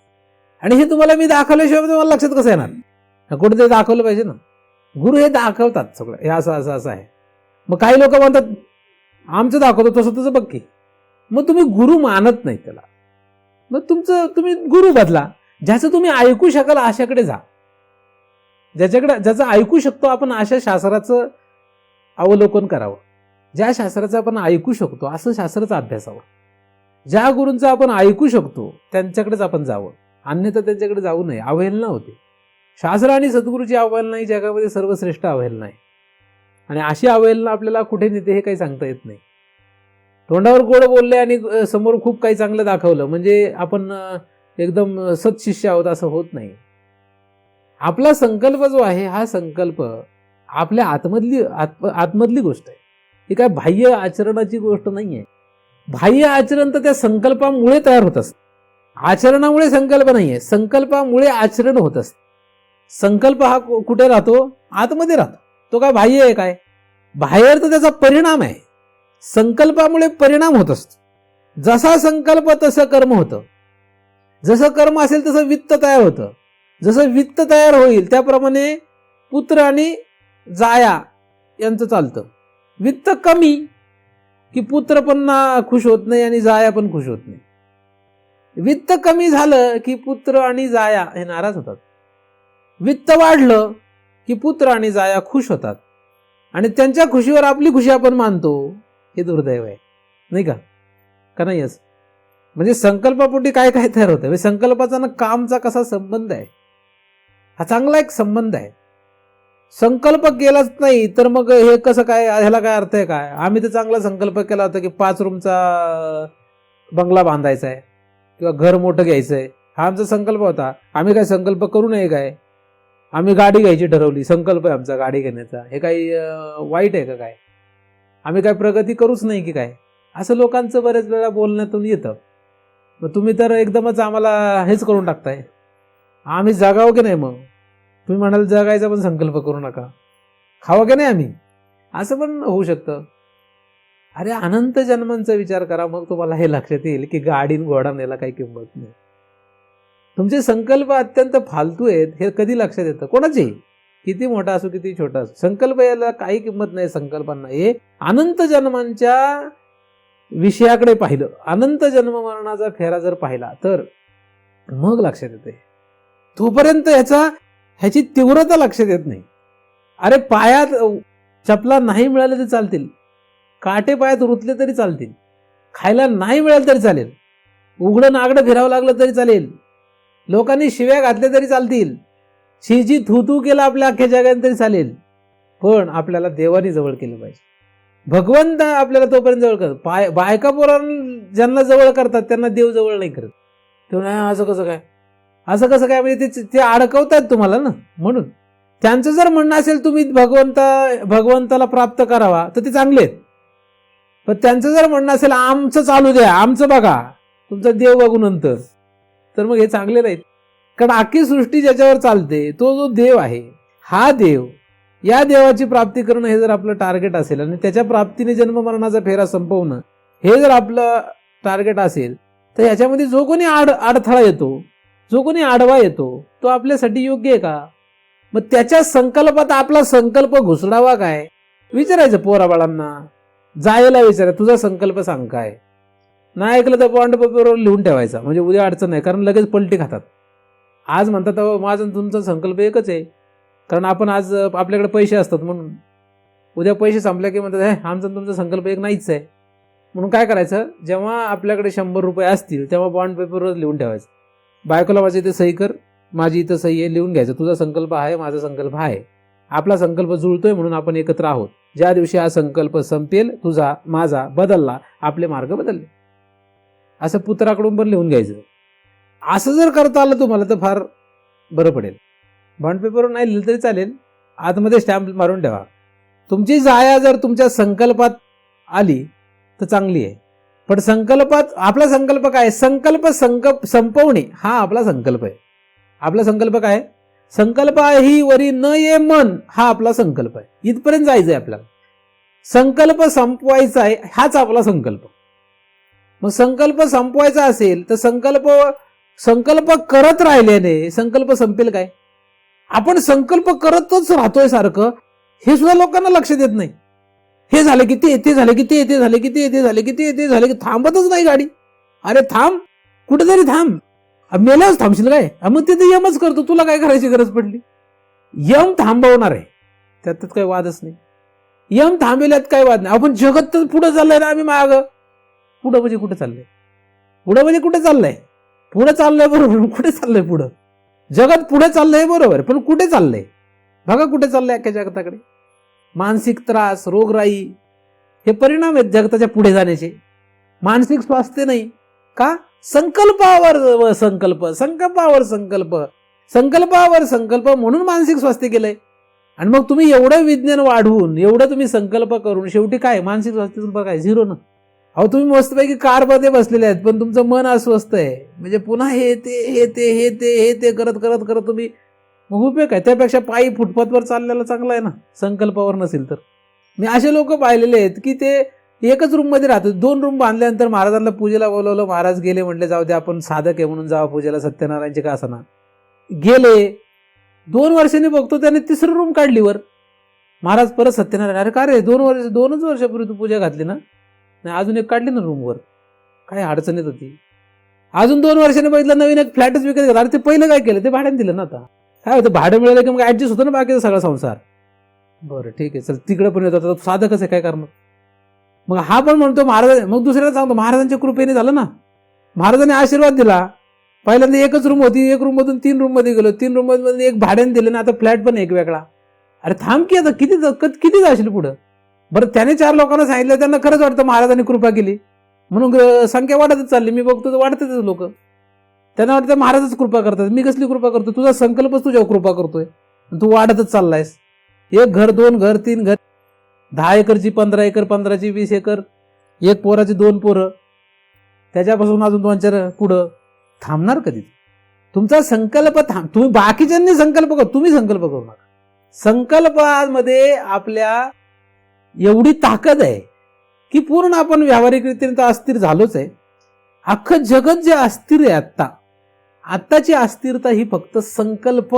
आणि हे तुम्हाला मी दाखवल्याशिवाय तुम्हाला लक्षात कसं येणार? कुठे ते दाखवलं पाहिजे ना. गुरु हे दाखवतात सगळं, हे असं असं असं आहे. मग काही लोक म्हणतात आमचं दाखवतो तसं तसं बघ की. मग तुम्ही गुरु मानत नाही त्याला, मग तुम्ही गुरु बदला. ज्याचं तुम्ही ऐकू शकाल अशाकडे जा. ज्याचं ऐकू शकतो आपण अशा शास्त्राचं अवलोकन करावं. ज्या शास्त्राचं आपण ऐकू शकतो असं शास्त्राचा अभ्यासावं. ज्या गुरूंचं आपण ऐकू शकतो त्यांच्याकडेच आपण जावं, अन्यथा त्यांच्याकडे जाऊ नये. अवहेलना होते. शास्त्र आणि सद्गुरूची अवहेलना ही जगामध्ये सर्वश्रेष्ठ अवहेलना आहे. आणि अशी अवहेलना आपल्याला कुठे नेते हे काही सांगता येत नाही. तोंडावर गोड बोलले आणि समोर खूप काही चांगलं दाखवलं म्हणजे आपण एकदम सत्शिष्य आहोत असं होत नाही. आपला संकल्प जो आहे हा संकल्प आपल्या आतमधली गोष्ट आहे. ही काय बाह्य आचरणाची गोष्ट नाही आहे. बाह्य आचरण तर त्या संकल्पामुळे तयार होत असतं. आचरणामुळे संकल्प नाही आहे, संकल्पामुळे आचरण होत असतं. संकल्प हा कुठे राहतो? आतमध्ये राहतो. तो काय बाह्य आहे काय? बाहेर तर त्याचा परिणाम आहे. संकल्पामुळे परिणाम होत असतो. जसा संकल्प तसं कर्म होतं. जसं कर्म असेल तसं वित्त तयार होतं. जसं वित्त तयार होईल त्याप्रमाणे पुत्र आणि जाया यांचं चालतं. वित्त कमी की पुत्र पण खुश होत नाही आणि जाया पण खुश होत नाही. वित्त कमी झालं की पुत्र आणि जाया हे नाराज होतात. वित्त वाढलं की पुत्र आणि जाया खुश होतात आणि त्यांच्या खुशीवर आपली खुशी आपण मानतो. हे दुर्दैव आहे, नाही का? का नाही? असं म्हणजे संकल्पापोटी काय काय तयार होतं. संकल्पाचा ना कामचा कसा संबंध आहे, हा चांगला एक संबंध आहे. संकल्प केलाच नाही तर मग हे कसं काय? ह्याला काय अर्थ आहे काय? आम्ही तर चांगला संकल्प केला होता की 5 रूमचा बंगला बांधायचा आहे किंवा घर मोठं घ्यायचं आहे, हा आमचा संकल्प होता. आम्ही काय संकल्प करू नये काय? आम्ही गाडी घ्यायची ठरवली, संकल्प आहे आमचा गाडी घेण्याचा, हे काही वाईट आहे का काय? आम्ही काय प्रगती करूच नाही की काय? असं लोकांचं बरेच वेळा बोलण्यातून येतं. मग तुम्ही तर एकदमच आम्हाला हेच करून टाकताय. आम्ही जगावं की नाही? मग तुम्ही म्हणाल जगायचा पण संकल्प करू नका, खावं की नाही आम्ही? असं पण होऊ शकतं. अरे अनंत जन्मांचा विचार करा, मग तुम्हाला हे लक्षात येईल की गाडीन घोडा नेला काही किंमत नाही. तुमचे संकल्प अत्यंत फालतू आहेत हे कधी लक्षात येतं? कोणाचे? किती मोठा असो किती छोटा असो, संकल्प याला काही किंमत नाही. संकल्पांना हे अनंत जन्मांच्या विषयाकडे पाहिलं, अनंत जन्म मरणाचा फेरा जर पाहिला तर मग लक्षात येते. तोपर्यंत ह्याची तीव्रता लक्षात येत नाही. अरे पायात चपला नाही मिळाले तरी चालतील, काटे पायात रुतले तरी चालतील, खायला नाही मिळालं तरी चालेल, उघडं नागडं फिरावं लागलं तरी चालेल, लोकांनी शिव्या घातल्या तरी चालतील, शिजी थू केला आपल्या अख्ख्या जगात तरी चालेल, पण आपल्याला देवानी जवळ केलं पाहिजे. भगवंत आपल्याला तोपर्यंत जवळ करत. बायका पोरांना ज्यांना जवळ करतात त्यांना देव जवळ नाही करत. तेव्हा असं कसं काय? असं कसं काय? म्हणजे ते अडकवतात तुम्हाला ना. म्हणून त्यांचं जर म्हणणं असेल तुम्ही भगवंताला प्राप्त करावा तर ते चांगले आहेत. पण त्यांचं जर म्हणणं असेल आमचं चालू द्या, आमचं बघा, तुमचा देव बघू नंतर, तर मग हे चांगले नाहीत. कारण अख्खी सृष्टी ज्याच्यावर चालते तो जो देव आहे, हा देव, या देवाची प्राप्ती करणं हे जर आपलं टार्गेट असेल आणि त्याच्या प्राप्तीने जन्म मरणाचा फेरा संपवणं हे जर आपलं टार्गेट असेल तर याच्यामध्ये जो कोणी अडथळा येतो, जो कोणी आडवा येतो तो आपल्यासाठी योग्य आहे का? मग त्याच्या संकल्पात आपला संकल्प घुसडावा काय? विचारायचं पोराबाळांना, जायला विचारा तुझा संकल्प सांग काय. नाही ऐकलं तर बॉन्ड पेपरवर लिहून ठेवायचा, म्हणजे उद्या अडचण नाही. कारण लगेच पलटी खातात. आज म्हणतात माझा तुमचा संकल्प एकच आहे, कारण आपण आज आपल्याकडे पैसे असतात म्हणून. उद्या पैसे संपल्या की म्हणतात आमचा तुमचा संकल्प एक नाहीच आहे. म्हणून काय करायचं, जेव्हा आपल्याकडे 100 रुपये असतील तेव्हा बॉन्ड पेपरवर लिहून ठेवायचं. बायकोला माझी इथे सही कर, माझी इथं सही आहे, लिहून घ्यायचं. तुझा संकल्प आहे, माझा संकल्प आहे, आपला संकल्प जुळतोय म्हणून आपण एकत्र आहोत. ज्या दिवशी हा संकल्प संपेल, तुझा माझा बदलला, आपले मार्ग बदलले, असं पुत्राकडून पण लिहून घ्यायचं. असं जर करता आलं तुम्हाला तर फार बरं पडेल. बॉन्ड पेपरवर नाही लिहिलं तरी चालेल, आतमध्ये स्टॅम्प मारून ठेवा. तुमची जाया जर तुमच्या संकल्पात आली तर चांगली आहे. पण संकल्पात आपला संकल्प काय? संकल्प संपवणे हा आपला संकल्प आहे. आपला संकल्प काय? संकल्प ही वरी न ये मन, हा आपला संकल्प आहे. इथपर्यंत जायचंय आपल्याला. संकल्प संपवायचा आहे हाच आपला संकल्प. मग संकल्प संपवायचा असेल तर संकल्प करत राहिल्याने संकल्प संपेल काय? आपण संकल्प करतच राहतोय सारखं, हे सुद्धा लोकांना लक्षात येत नाही. हे झालं की ते झालं की ते झालं की ते झालं की ते झालं की थांबतच नाही गाडी. अरे थांब, कुठेतरी थांब. मेल्याच थांबशील काय? मग तिथे यमच करतो, तुला काय करायची गरज पडली? यम थांबवणार आहे, त्यात काही वादच नाही. यम थांबवल्यात काही वाद नाही. आपण जगत तर पुढे चाललंय ना, आम्ही माग पुढं म्हणजे कुठे चाललंय? पुढं म्हणजे कुठे चाललंय? पुढे चाललंय बरोबर, कुठे चाललंय पुढं? जगत पुढे चाललंय बरोबर, पण कुठे चाललंय? बघा कुठे चाललंय अख्ख्या जगताकडे. मानसिक त्रास, रोगराई हे परिणाम आहेत जगताच्या पुढे जाण्याचे. मानसिक स्वास्थ्य नाही का? संकल्पावर संकल्प, संकल्पावर संकल्प, संकल्पावर संकल्प म्हणून मानसिक स्वास्थ्य केलंय. आणि मग तुम्ही एवढं विज्ञान वाढवून, एवढं तुम्ही संकल्प करून शेवटी काय मानसिक स्वास्थ्य तुमचं काय? झिरो ना. अहो तुम्ही मस्तपैकी कारमध्ये बसलेले आहेत, पण तुमचं मन अस्वस्थ आहे. म्हणजे पुन्हा हे ते हे ते हे ते हे ते करत करत करत तुम्ही, मग उपयोग आहे? त्यापेक्षा पायी फुटपाथवर चाललेला चांगला आहे ना, संकल्पावर नसेल तर. मी असे लोक पाहिलेले आहेत की ते एकच रूम मध्ये राहतात. 2 रूम बांधल्यानंतर महाराजांना पूजेला बोलवलं, महाराज गेले, म्हटले जाऊ दे आपण साधक आहे म्हणून जावा पूजेला, सत्यनारायणची का असना. गेले, 2 वर्षांनी बघतो त्याने 3री रूम काढली वर. महाराज परत सत्यनारायण, अरे का रे 2च वर्षापूर्वी तू पूजा घातली ना? नाही, अजून एक काढली ना रूमवर, काय अडचण येत होती. अजून 2 वर्षांनी बघितलं नवीन एक फ्लॅटच विकत घेतला. अरे ते पहिलं काय केलं? ते भाड्याने दिलं ना. आता काय होतं, भाडं मिळालं की मग ऍडजस्ट होतं ना बाकीचा सगळा संसार. बरं ठीक आहे, चल तिकडे पण येतो, साधकच आहे, काय करणार. मग हा पण म्हणतो महाराज, मग दुसऱ्याला सांगतो महाराजांच्या कृपेने झालं ना. महाराजांनी आशीर्वाद दिला. पहिल्यांदा एकच रूम होती, 1 रूम मधून 3 रूम मध्ये गेलो, 3 रूम मध्ये 1 भाड्याने दिलं ना, आता फ्लॅट पण एक वेगळा. अरे थांब की, आता किती जाशील पुढं? बरं त्याने 4 लोकांना सांगितलं, त्यांना खरंच वाटतं महाराजांनी कृपा केली म्हणून संख्या वाढतच चालली. मी बघतो तर वाढतच लोक, त्यांना वाटतं महाराजच कृपा करतात. मी कसली कृपा करतो? तुझा संकल्पच तुझ्यावर कृपा करतोय, तू वाढतच चाललायस. 1 घर, 2 घर, 3 घर, 10 एकरची 15 एकर, 15ची 20 एकर, 1 पोराची 2 पोरं, त्याच्यापासून अजून 2-4 पुढं. थांबणार कधी? तुमचा संकल्प तुम्ही बाकीच्यांनी संकल्प करू, तुम्ही संकल्प करू नका. संकल्पामध्ये आपल्या एवढी ताकद आहे की पूर्ण आपण व्यावहारिकरित्या अस्थिर झालोच आहे. अख्खं जगत जे अस्थिर आहे आत्ताची अस्थिरता ही फक्त संकल्प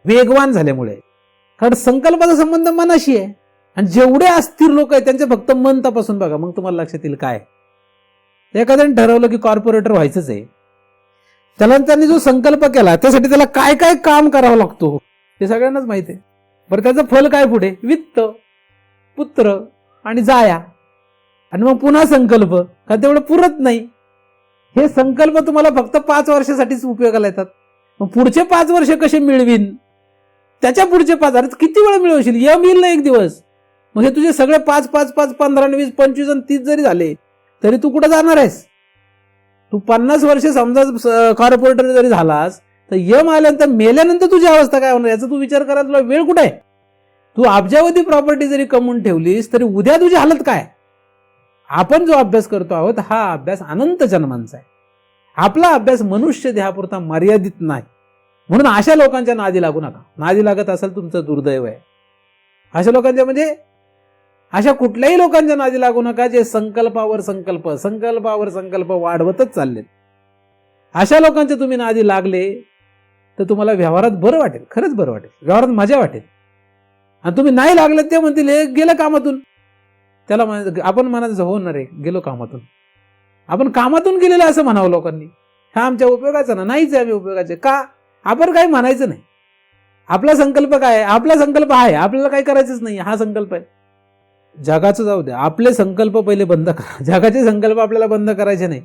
वेगवान झाल्यामुळे. कारण संकल्पाचा संबंध मनाशी आहे. आणि जेवढे अस्थिर लोक आहेत त्यांचे फक्त मन तपासून बघा, मग तुम्हाला लक्षात येईल काय. एखाद्याने ठरवलं की कॉर्पोरेटर व्हायचंच आहे, त्याला त्यांनी जो संकल्प केला त्यासाठी त्याला काय काय काम करावं लागतो हे सगळ्यांनाच माहिती आहे. बरं त्याचं फल काय पुढे? वित्त, पुत्र आणि जाया. आणि मग पुन्हा संकल्प, का तेवढं पुरत नाही. हे संकल्प तुम्हाला फक्त 5 वर्षासाठीच उपयोगाला येतात. मग पुढचे 5 वर्ष कसे मिळवीन? त्याच्या पुढचे 5, अरे किती वेळ मिळवशील? यम येईल ना एक दिवस. मग हे तुझे सगळे 5, 5, 5, 15, 20, 25 आणि 30 जरी झाले तरी तू कुठं जाणार आहेस? तू 50 वर्ष समजा कॉर्पोरेटर जरी झालास तर यम आल्यानंतर मेल्यानंतर तुझी अवस्था काय होणार याचा तू विचार करायला तुला वेळ कुठे आहे? तू अब्जावधी प्रॉपर्टी जरी कमवून ठेवलीस तरी उद्या तुझी हालत काय? आपण जो अभ्यास करतो आहोत हा अभ्यास अनंत जन्मांचा आहे. आपला अभ्यास मनुष्य देहापुरता मर्यादित नाही. म्हणून अशा लोकांच्या नादी लागू नका. नादी लागत असेल तुमचं दुर्दैव आहे. अशा लोकांच्या म्हणजे अशा कुठल्याही लोकांच्या नादी लागू नका जे संकल्पावर संकल्प, संकल्पावर संकल्प वाढवतच चाललेत. अशा लोकांच्या तुम्ही नादी लागले तर तुम्हाला व्यवहारात बरं वाटेल, खरंच बरं वाटेल, व्यवहारात मजा वाटेल. आणि तुम्ही नाही लागले ते म्हणतील हे गेलं कामातून. त्याला आपण म्हणायचं होणार आहे गेलो कामातून. आपण कामातून गेलेलं असं म्हणावं लोकांनी. हा आमच्या उपयोगाचा ना? नाहीच आहे आम्ही उपयोगाचे. का? आपण काही म्हणायचं नाही. आपला संकल्प काय आहे? आपला संकल्प आहे, आपल्याला काही करायचंच नाही, हा संकल्प आहे. जगाचं जाऊ द्या, आपले संकल्प पहिले बंद करा. जगाचे संकल्प आपल्याला बंद करायचे नाही.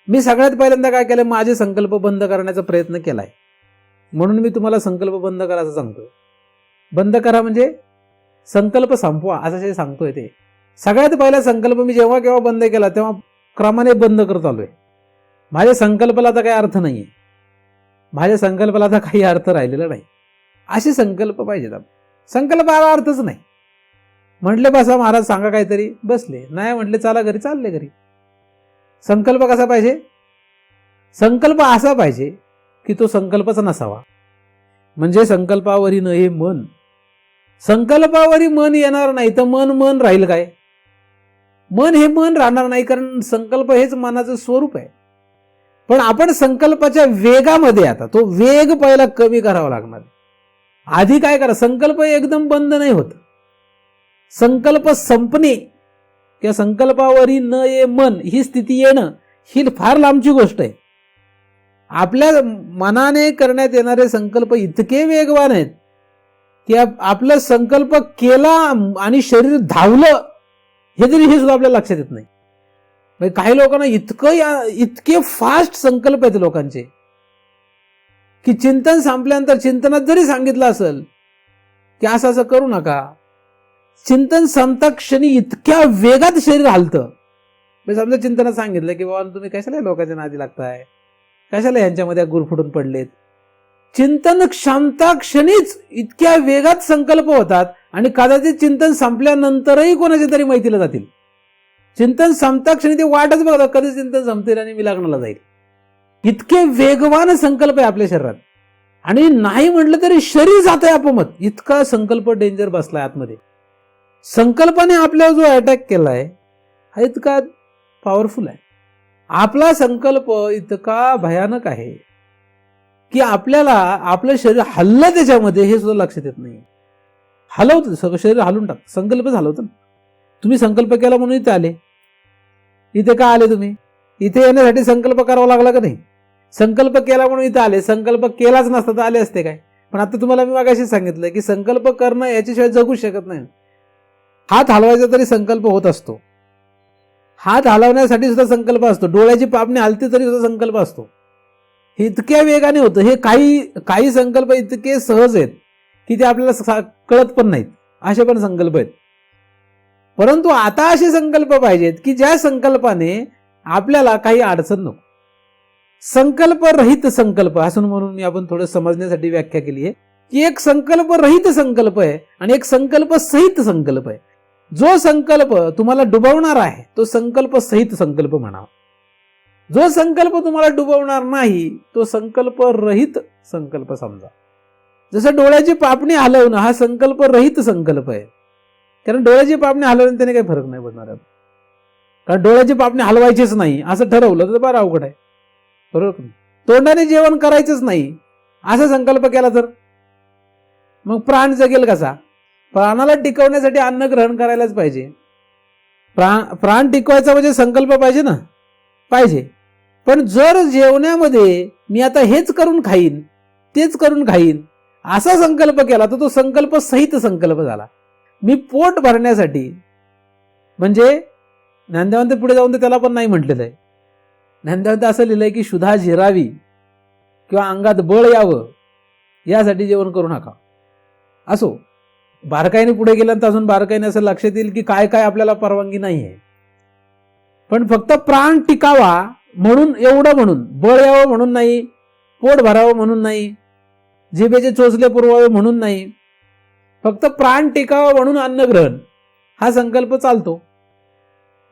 मी सगळ्यात पहिल्यांदा काय केलं? माझे संकल्प बंद करण्याचा प्रयत्न केलाय. म्हणून मी तुम्हाला संकल्प बंद करायचं सांगतोय. बंद करा म्हणजे संकल्प संपवा असं सांगतोय. ते सगळ्यात पहिला संकल्प मी जेव्हा केव्हा बंद केला तेव्हा क्रमाने बंद करत आलोय. माझ्या संकल्पाला आता काही अर्थ नाहीये. माझ्या संकल्पाला आता काही अर्थ राहिलेला नाही. असे संकल्प पाहिजेत. संकल्पाला अर्थच नाही. म्हटले बसा महाराज सांगा काहीतरी, बसले. नाही म्हटले चला घरी, चालले घरी. संकल्प कसा पाहिजे? संकल्प असा पाहिजे की तो संकल्पच नसावा. म्हणजे संकल्पावरी न हे मन, संकल्पावरी मन येणार नाही तर मन राहील काय? मन हे मन राहणार नाही, कारण संकल्प हेच मनाचं स्वरूप आहे. पण आपण संकल्पाच्या वेगामध्ये, आता तो वेग पहिला कमी करावा लागणार. आधी काय करा? संकल्प एकदम बंद नाही होत. संकल्प संपणे किंवा संकल्पावरी न ये मन ही स्थिती येणं ही फार लांबची गोष्ट आहे. आपल्या मनाने करण्यात येणारे संकल्प इतके वेगवान आहेत की आपला संकल्प केला आणि शरीर धावलं हे तरी हे सुद्धा आपल्याला लक्षात येत नाही. म्हणजे काही लोकांना इतके फास्ट संकल्प आहेत लोकांचे की चिंतन संपल्यानंतर चिंतनात जरी सांगितलं असेल की असं असं करू नका, चिंतन संपता क्षणी इतक्या वेगात शरीर हलतं. समजा चिंतनात सांगितलं की बाबा तुम्ही कशाला लोकांच्या नादी लागताय, कशाला यांच्यामध्ये गुरफुटून पडलेत, चिंतन क्षमता क्षणीच इतक्या वेगात संकल्प होतात आणि कदाचित चिंतन संपल्यानंतरही कोणाच्या तरी मैतीला जातील. चिंतन संपता क्षणी ते वाटच बघतात कधी चिंतन संपतील आणि मी लग्नाला जाईल. इतके वेगवान संकल्प आहे आपल्या शरीरात आणि नाही म्हटलं तरी शरीर जात आहे आपोमत. इतका संकल्प डेंजर बसलाय आतमध्ये. संकल्पाने आपल्यावर जो अटॅक केलाय हा इतका पॉवरफुल आहे. आपला संकल्प इतका भयानक आहे की आपल्याला आपलं शरीर हल्लं त्याच्यामध्ये हे सुद्धा लक्षात येत नाही. हलवतं सगळं शरीर, हलवून टाक, संकल्पच हलवतं. तुम्ही संकल्प केला म्हणून इथे आले. इथे का आले तुम्ही? इथे येण्यासाठी संकल्प करावा लागला का नाही? संकल्प केला म्हणून इथे आले. संकल्प केलाच नसता तर आले असते काय? पण आता तुम्हाला मी मागाशी सांगितलं की संकल्प करणं याच्याशिवाय जगू शकत नाही. हात हलवायचा तरी संकल्प होत असतो, हात हलवण्यासाठी सुद्धा संकल्प असतो, डोळ्याची पापणी हलते तरी सुद्धा संकल्प असतो. हे इतक्या वेगाने होतं. हे काही संकल्प इतके सहज आहेत की ते आपल्याला कळत पण नाहीत. असे पण संकल्प आहेत. परंतु आता असे संकल्प पाहिजेत की ज्या संकल्पाने आपल्याला काही अडचण नको. संकल्प रहित संकल्प असं म्हणून मी आपण थोडं समजण्यासाठी व्याख्या केली आहे की एक संकल्प रहित संकल्प आहे आणि एक संकल्प सहित संकल्प आहे. जो संकल्प तुम्हाला डुबवणार आहे तो संकल्प सहित संकल्प म्हणावा. जो संकल्प तुम्हाला डुबवणार नाही तो संकल्प रहित संकल्प समजा. जसं डोळ्याची पापणी हलवणं हा संकल्प रहित संकल्प आहे, कारण डोळ्याची पापणी हलवण्याने त्याने काही फरक नाही पडणार. कारण डोळ्याची पापणी हलवायचीच नाही असं ठरवलं तर बरं अवघड आहे, बरोबर. तोंडाने जेवण करायचंच नाही असा संकल्प केला तर मग प्राण जगेल कसा? प्राणाला टिकवण्यासाठी अन्न ग्रहण करायलाच पाहिजे. प्राण टिकवायचा म्हणजे संकल्प पाहिजे ना, पाहिजे. पण जर जेवणामध्ये मी आता हेच करून खाईन तेच करून खाईन असा संकल्प केला तर तो संकल्प सहित संकल्प झाला. मी पोट भरण्यासाठी, म्हणजे ज्ञानदेवांत पुढे जाऊन तर त्याला पण नाही म्हटलेलं आहे. ज्ञानदेवांत असं लिहिलंय की शुद्धा जिरावी किंवा अंगात बळ यावं यासाठी जेवण करू नका. असो, बारकाईने पुढे गेल्यानंतर अजून बारकाईने असं लक्षात येईल की काय काय आपल्याला परवानगी नाही आहे. पण फक्त प्राण टिकावा म्हणून, एवढं म्हणून, बळ यावं म्हणून नाही, पोट भरावं म्हणून नाही, जिभेचे चोचले पुरवावे म्हणून नाही, फक्त प्राण टिकावा म्हणून अन्नग्रहण हा संकल्प चालतो.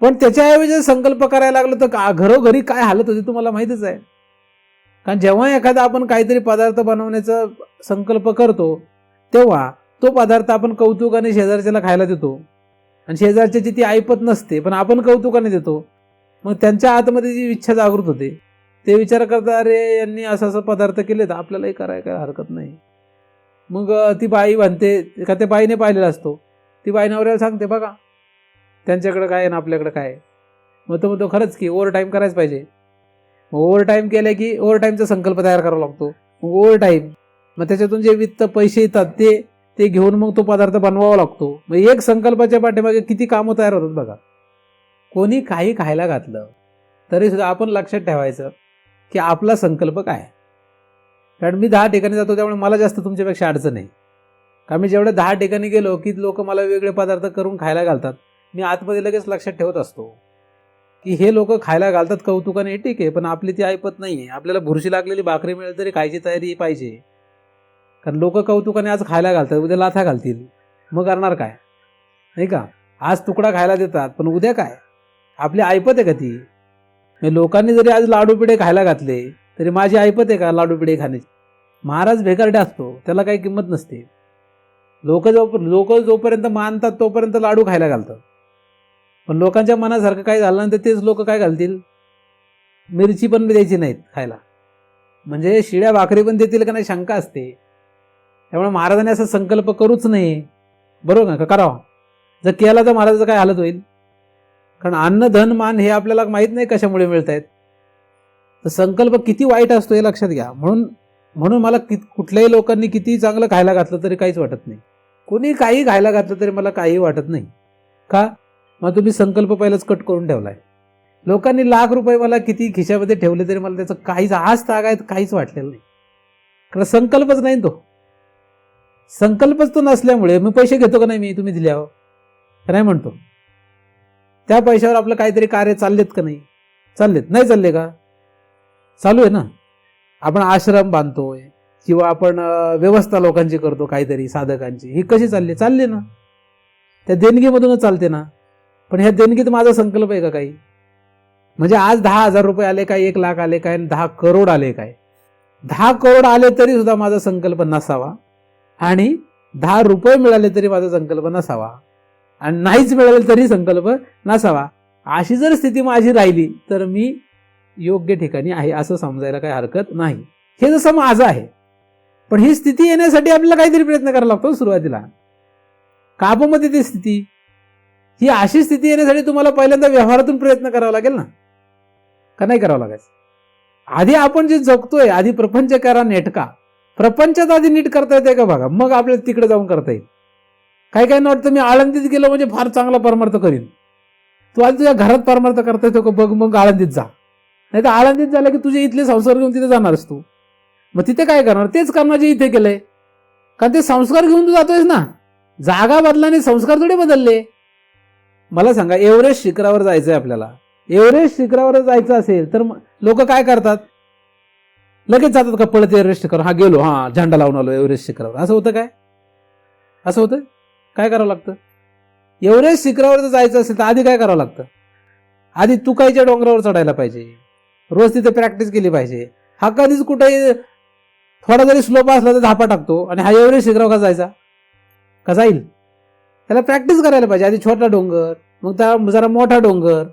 पण त्याच्याऐवजी संकल्प करायला लागलो तर घरोघरी काय हालत होती तुम्हाला माहितीच आहे. कारण जेव्हा एखादा आपण काहीतरी पदार्थ बनवण्याचा संकल्प करतो तेव्हा तो पदार्थ आपण कौतुकाने शेजारच्याला खायला देतो आणि शेजारच्याची ती ऐपत नसते पण आपण कौतुकाने देतो. मग त्यांच्या आतमध्ये जी इच्छा जागृत होते ते विचार करता, अरे यांनी असं असं पदार्थ केले तर आपल्यालाही करायला काय हरकत नाही. मग ती बाई म्हणते का, त्या बाईने पाहिलेला असतो, ती बाई नवऱ्याला सांगते बघा त्यांच्याकडे काय आहे ना आपल्याकडे काय आहे. मग तो खरंच की ओव्हर टाईम करायच पाहिजे. मग ओव्हर टाईम केलं की ओव्हर टाईमचा संकल्प तयार करावा लागतो. मग ओव्हर टाईम, मग त्याच्यातून जे वित्त पैसे येतात ते घेऊन मग तो पदार्थ बनवावा लागतो. मग एक संकल्पाच्या पाठीमागे किती कामं तयार होतात बघा. कोणी काही खायला घातलं तरी सुद्धा आपण लक्षात ठेवायचं की आपला संकल्प काय. कारण मी 10 ठिकाणी जातो त्यामुळे मला जास्त तुमच्यापेक्षा अडचण आहे. कारण मी जेवढे 10 ठिकाणी गेलो की लोक मला वेगळे पदार्थ करून खायला घालतात, मी आतमध्ये लगेच लक्षात ठेवत असतो की हे लोक खायला घालतात कौतुकाने, ठीक आहे, पण आपली ती ऐपत नाही आहे. आपल्याला भुरशी लागलेली भाकरी मिळेल तरी खायची तयारी पाहिजे. कारण लोक कौतुकाने आज खायला घालतात, उद्या लाथा घालतील, मग करणार काय, नाही का. आज तुकडा खायला देतात पण उद्या काय, आपली ऐपत आहे का ती. लोकांनी जरी आज लाडू पिढे खायला घातले तरी माझी ऐपत आहे का लाडू पिढे खाण्याची. महाराज भेकारडे असतो, त्याला काही किंमत नसते. लोक जोपर्यंत मानतात तोपर्यंत लाडू खायला घालतात, पण लोकांच्या मनासारखं काही झालं नंतर तेच लोक काय घालतील, मिरची पण द्यायची नाहीत खायला, म्हणजे शिळ्या भाकरी पण देतील का नाही शंका असते. त्यामुळे महाराजांनी असा संकल्प करूच नाही, बरोबर का, करावा. जर केला तर महाराजाचं काय हालत होईल. कारण अन्न धन मान हे आपल्याला माहीत नाही कशामुळे मिळत आहेत. तर संकल्प किती वाईट असतो हे लक्षात घ्या. म्हणून मला कुठल्याही लोकांनी किती चांगलं खायला घातलं तरी काहीच वाटत नाही. कोणी काही खायला घातलं तरी मला काही वाटत नाही. का? मग तुम्ही संकल्प पहिलाच कट करून ठेवलाय. लोकांनी ₹1,00,000 मला किती खिशामध्ये ठेवले तरी मला त्याचं काहीच आज तागायत काहीच वाटलेलं नाही. कारण संकल्पच नाही तो. संकल्पच तो नसल्यामुळे मी पैसे घेतो का नाही, मी तुम्ही दिल्यावर का नाही म्हणतो. त्या पैशावर आपलं काहीतरी कार्य चाललेत का नाही? चाललेत. नाही चालले का? चालू आहे ना. आपण आश्रम बांधतोय किंवा आपण व्यवस्था लोकांची करतो काहीतरी साधकांची, ही कशी चालली? चालली ना. त्या देणगीमधूनच चालते ना. पण ह्या देणगीत माझा संकल्प आहे का काही? म्हणजे आज ₹10,000 आले काय, 1,00,000 आले काय, 10 करोड आले काय? 10 करोड आले तरी सुद्धा माझा संकल्प नसावा आणि ₹10 मिळाले तरी माझा संकल्प नसावा आणि नाहीच मिळाले तरी संकल्प नसावा. अशी जर स्थिती माझी राहिली तर मी योग्य ठिकाणी आहे असं समजायला काही हरकत नाही. हे जसं माझं आहे. पण ही स्थिती येण्यासाठी आपल्याला काहीतरी प्रयत्न करावा लागतो सुरुवातीला. काबूमध्ये ती स्थिती, ही अशी स्थिती येण्यासाठी तुम्हाला पहिल्यांदा व्यवहारातून प्रयत्न करावा लागेल ना, का नाही करावा लागायचं? आधी आपण जे जगतोय, आधी प्रपंच करा नेटका. प्रपंचात आधी नीट करता येते का बघा, मग आपल्याला तिकडे जाऊन करता येईल. काही काही वाटतं मी आळंदीत गेलो म्हणजे फार चांगला परमार्थ करीन. तू आधी तुझ्या घरात परमार्थ करता येतो का बघ, मग आळंदीत जा. नाही तर आळंदीत झालं की तुझे इथले संस्कार घेऊन तिथे जाणारच तू. मग तिथे काय करणार? तेच करणार जे इथे केलंय. कारण ते संस्कार घेऊन तू जातोयस ना. जागा बदलाने संस्कार थोडे बदलले. मला सांगा, एव्हरेस्ट शिखरावर जायचंय आपल्याला. एव्हरेस्ट शिखरावर जायचं असेल तर लोक काय करतात? लगेच जातात का पळत एव्हरेस्ट शिखरावर? हा गेलो, हा झेंडा लावून आलो एव्हरेस्ट शिखरावर. असं होतं काय? असं होतं? काय करावं लागतं? एव्हरेस्ट शिखरावर जर जायचं असेल तर आधी काय करावं लागतं? आधी तुकाईच्या डोंगरावर चढायला पाहिजे. रोज तिथे प्रॅक्टिस केली पाहिजे. हा कधीच कुठेही थोडा जरी स्लोप असला तर धापा टाकतो आणि हा एव्हरेस्ट शिखरावर का जायचा? का जाईल? त्याला प्रॅक्टिस करायला पाहिजे. आधी छोटा डोंगर, मग त्या जरा मोठा डोंगर,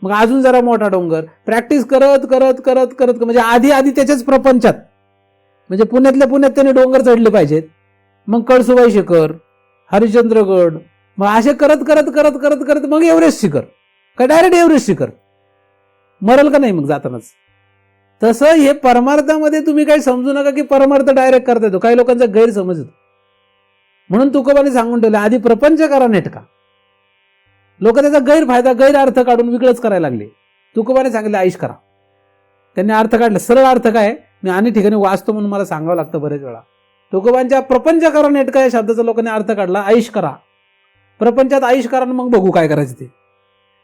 मग अजून जरा मोठा डोंगर. प्रॅक्टिस करत करत करत करत म्हणजे आधी त्याच्याच प्रपंचात, म्हणजे पुण्यातल्या पुण्यात त्याने डोंगर चढले पाहिजेत. मग कळसुबाई शिखर, हरिश्चंद्रगड, मग असे करत करत करत करत करत मग एव्हरेस्ट शिखर. का डायरेक्ट एव्हरेस्ट शिखर? मरल का नाही मग जातानाच? तसं हे परमार्थामध्ये तुम्ही काही समजू नका की परमार्थ डायरेक्ट करता येतो. काही लोकांचा गैरसमज येतो. म्हणून तुकोबाने सांगून ठेवले आधी प्रपंच करा नेटका. लोक त्याचा गैरफायदा, गैरअर्थ काढून वेगळंच करायला लागले. तुकोबाने सांगितले आयुष करा. त्यांनी अर्थ काढला. सरळ अर्थ काय? मी अनेक ठिकाणी वाचतो म्हणून मला सांगावं लागतं बरेच वेळा. तुकोबांच्या प्रपंच करा नेटका या शब्दाचा लोकांनी अर्थ काढला आयुष करा. प्रपंचात आयुष करा, मग बघू काय करायचं ते.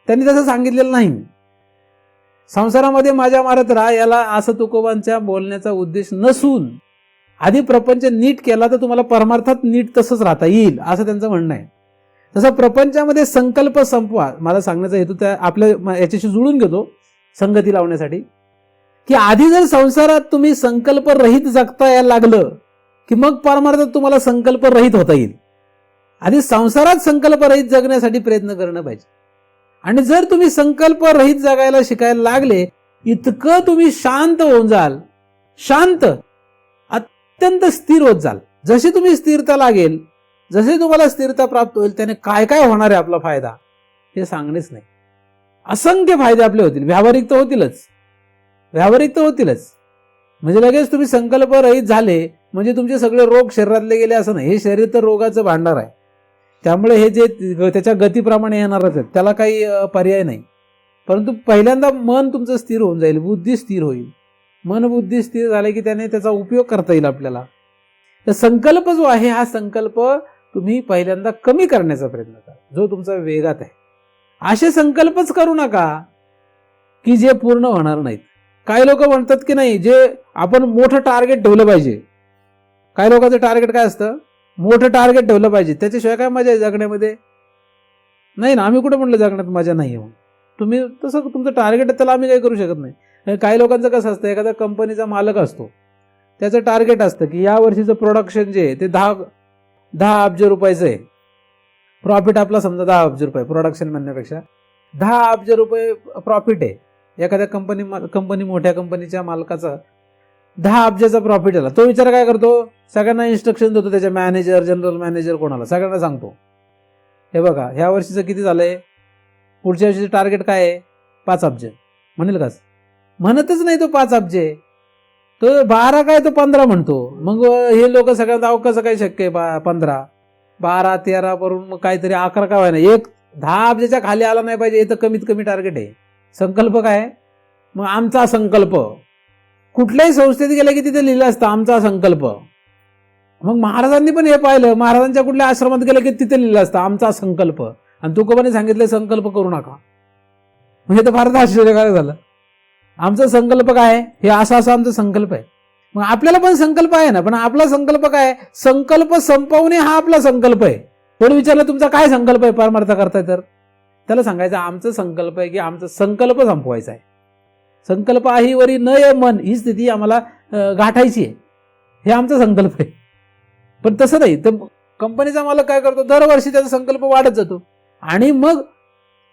त्यांनी तसं सांगितलेलं नाही. संसारामध्ये माझ्या मारत राहा याला असं तुकोबांच्या बोलण्याचा उद्देश नसून आधी प्रपंच नीट केला तर तुम्हाला परमार्थात नीट तसंच राहता येईल असं त्यांचं म्हणणं आहे. तसं प्रपंचामध्ये संकल्प संपवा. मला सांगण्याचा हेतू त्या आपल्या याच्याशी जुळून घेतो संगती लावण्यासाठी, की आधी जर संसारात तुम्ही संकल्प रहित जगता यायला लागलं की मग परमार्थात तुम्हाला संकल्प रहित होता येईल. आधी संसारात संकल्प रहित जगण्यासाठी प्रयत्न करणं पाहिजे. आणि जर तुम्ही संकल्प रहित जगायला शिकायला लागले, इतकं तुम्ही शांत होऊन जाल, शांत, अत्यंत स्थिर होत जाल. जशी तुम्ही स्थिरता लागेल, जसे तुम्हाला स्थिरता प्राप्त होईल, त्याने काय काय होणार आहे आपला फायदा हे सांगणेच नाही. असंख्य फायदे आपले होतील. व्यावहारिक तर होतीलच, व्यावहारिक तर होतीलच. म्हणजे लगेच तुम्ही संकल्प रहित झाले म्हणजे तुमचे सगळे रोग शरीरातले गेले असं नाही. हे शरीर तर रोगाचं भांडार आहे. त्यामुळे हे जे त्याच्या गतीप्रमाणे येणारच आहेत, त्याला काही पर्याय नाही. परंतु पहिल्यांदा मन तुमचं स्थिर होऊन जाईल, बुद्धी स्थिर होईल. मन बुद्धी स्थिर झाले की त्याने त्याचा उपयोग करता येईल आपल्याला. तर संकल्प जो आहे हा संकल्प तुम्ही पहिल्यांदा कमी करण्याचा प्रयत्न करा, जो तुमचा वेगात आहे. असे संकल्पच करू नका की जे पूर्ण होणार नाहीत. काही लोक म्हणतात की नाही, जे आपण मोठं टार्गेट ठेवलं पाहिजे. काही लोकांचं टार्गेट काय असतं? मोठं टार्गेट ठेवलं पाहिजे, त्याच्याशिवाय काय मजा आहे जगण्यामध्ये? नाही ना. आम्ही कुठं म्हटलं जगण्यात मजा नाही आहे? तुम्ही तसं तुमचं टार्गेट आहे त्याला आम्ही काही करू शकत नाही. काही लोकांचं कसं असतं, एखाद्या कंपनीचा मालक असतो, त्याचं टार्गेट असतं की या वर्षीचं प्रोडक्शन जे आहे ते 10 अब्ज रुपयाचं आहे. प्रॉफिट आपला समजा 10 अब्ज रुपये, प्रोडक्शन म्हणण्यापेक्षा 10 अब्ज रुपये प्रॉफिट आहे. एखाद्या कंपनी मोठ्या कंपनीच्या मालकाचा 10 अब्जाचा प्रॉफिट आला. तो विचार काय करतो? सगळ्यांना इन्स्ट्रक्शन देतो, त्याच्या मॅनेजर, जनरल मॅनेजर, कोणाला, सगळ्यांना सांगतो, हे बघा ह्या वर्षीचं किती झालंय, पुढच्या वर्षीचं टार्गेट काय आहे? 5 अब्ज. म्हणेल का? म्हणतच नाही तो 5 अब्ज आहे. तो 12 काय तो 15 म्हणतो. मग हे लोक सगळ्यांत कसं काय शक्य आहे 15, 12, 13 करून मग काहीतरी 11 काय व्हायना, 10 अब्जाच्या खाली आला नाही पाहिजे. हे तर कमीत कमी टार्गेट आहे. संकल्प काय? मग आमचा संकल्प. कुठल्याही संस्थेत गेला की तिथे लिहिलं असतं आमचा संकल्प. मग महाराजांनी पण हे पाहिलं, महाराजांच्या कुठल्या आश्रमात गेलं की तिथे लिहिलं असतं आमचा संकल्प. आणि तुकोबाने सांगितलं संकल्प करू नका. म्हणजे तर फारच आश्चर्यकारक झालं. आमचा संकल्प काय आहे? हे असा आमचा संकल्प आहे. मग आपल्याला पण संकल्प आहे ना, पण आपला संकल्प काय? संकल्प संपवणे हा आपला संकल्प आहे. कोणी विचारलं तुमचा काय संकल्प आहे परमार्थ करताय, तर त्याला सांगायचं आमचा संकल्प आहे की आमचा संकल्प संपवायचा आहे. संकल्प आहे वरी न ये मन, ही स्थिती आम्हाला गाठायची आहे. हे आमचा संकल्प आहे. पण तसं नाही. तर कंपनीचा मालक काय करतो? दरवर्षी त्याचा संकल्प वाढत जातो आणि मग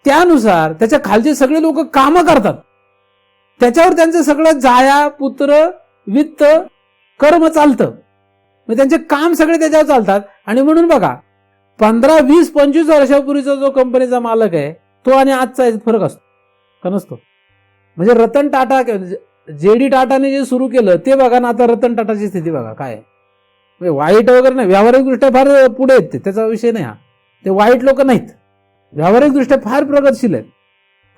त्यानुसार त्याच्या खालचे सगळे लोक कामं करतात. त्याच्यावर त्यांचं सगळं जाया, पुत्र, वित्त, कर्म चालतं. मग त्यांचे काम सगळे त्याच्यावर चालतात. आणि म्हणून बघा 15, 20, 25 वर्षापूर्वीचा जो कंपनीचा मालक आहे तो आणि आजचा फरक असतो का नसतो? म्हणजे रतन टाटा, JD टाटाने जे सुरू केलं ते बघा ना, आता रतन टाटाची स्थिती बघा काय आहे. वाईट वगैरे नाही, व्यावहारिकदृष्ट्या फार पुढे आहेत ते, त्याचा विषय नाही हा. ते वाईट लोक नाहीत, व्यावहारिकदृष्ट्या फार प्रगतशील आहेत.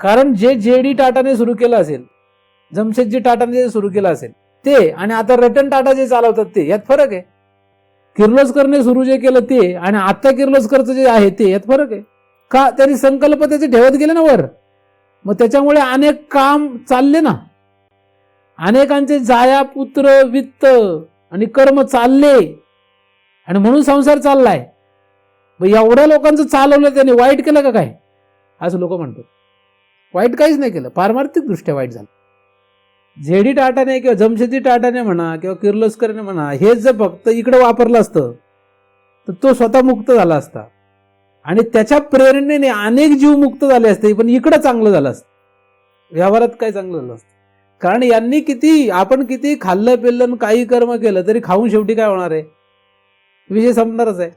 कारण जे JD टाटाने सुरू केलं असेल, जमशेदजी टाटाने जे सुरू केलं असेल ते, आणि आता रतन टाटा जे चालवतात ते, यात फरक आहे. किर्लोस्करने सुरू जे केलं ते आणि आता किर्लोस्करचं जे आहे ते, यात फरक आहे. का? त्यांनी संकल्प त्याचे ठेवत गेले ना वर. मग त्याच्यामुळे अनेक काम चालले ना, अनेकांचे जाया, पुत्र, वित्त आणि कर्म चालले आणि म्हणून संसार चाललाय. मग एवढ्या लोकांचं चालवलं त्याने, वाईट केलं का काय असं लोक म्हणतात? वाईट काहीच नाही केलं, पारमार्थिक दृष्ट्या वाईट झालं. JD टाटाने किंवा जमशेदजी टाटाने म्हणा किंवा किर्लोस्करने म्हणा, हेच जर फक्त इकडे वापरलं असतं तर तो स्वतः मुक्त झाला असता आणि त्याच्या प्रेरणेने अनेक जीव मुक्त झाले असते. पण इकडं चांगलं झालं असतं, व्यवहारात काय चांगलं झालं असतं? कारण यांनी आपण किती खाल्लं पिल्लं काही कर्म केलं तरी खाऊन शेवटी काय होणार आहे? विषय संपणारच आहे.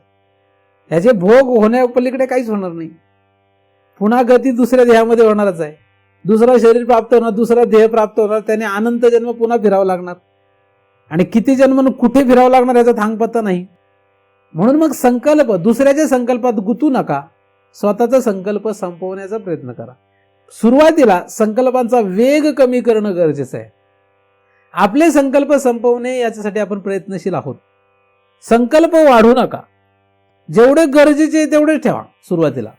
ह्याचे भोग होण्यापलीकडे काहीच होणार नाही. पुन्हा गती दुसऱ्या देहामध्ये होणारच आहे. दुसरा शरीर प्राप्त होणार, दुसरा देह प्राप्त होणार, त्याने अनंत जन्म पुन्हा फिरावं लागणार. आणि किती जन्म कुठे फिरावं लागणार याचा थांगपत्ता नाही. म्हणून मग संकल्प, दुसऱ्याच्या संकल्पात गुंतू नका, स्वतःचा संकल्प संपवण्याचा प्रयत्न करा. सुरुवातीला संकल्पांचा वेग कमी करणं गरजेचं आहे. आपले संकल्प संपवणे याच्यासाठी आपण प्रयत्नशील आहोत. संकल्प वाढवू नका, जेवढे गरजेचे तेवढेच ठेवा सुरुवातीला.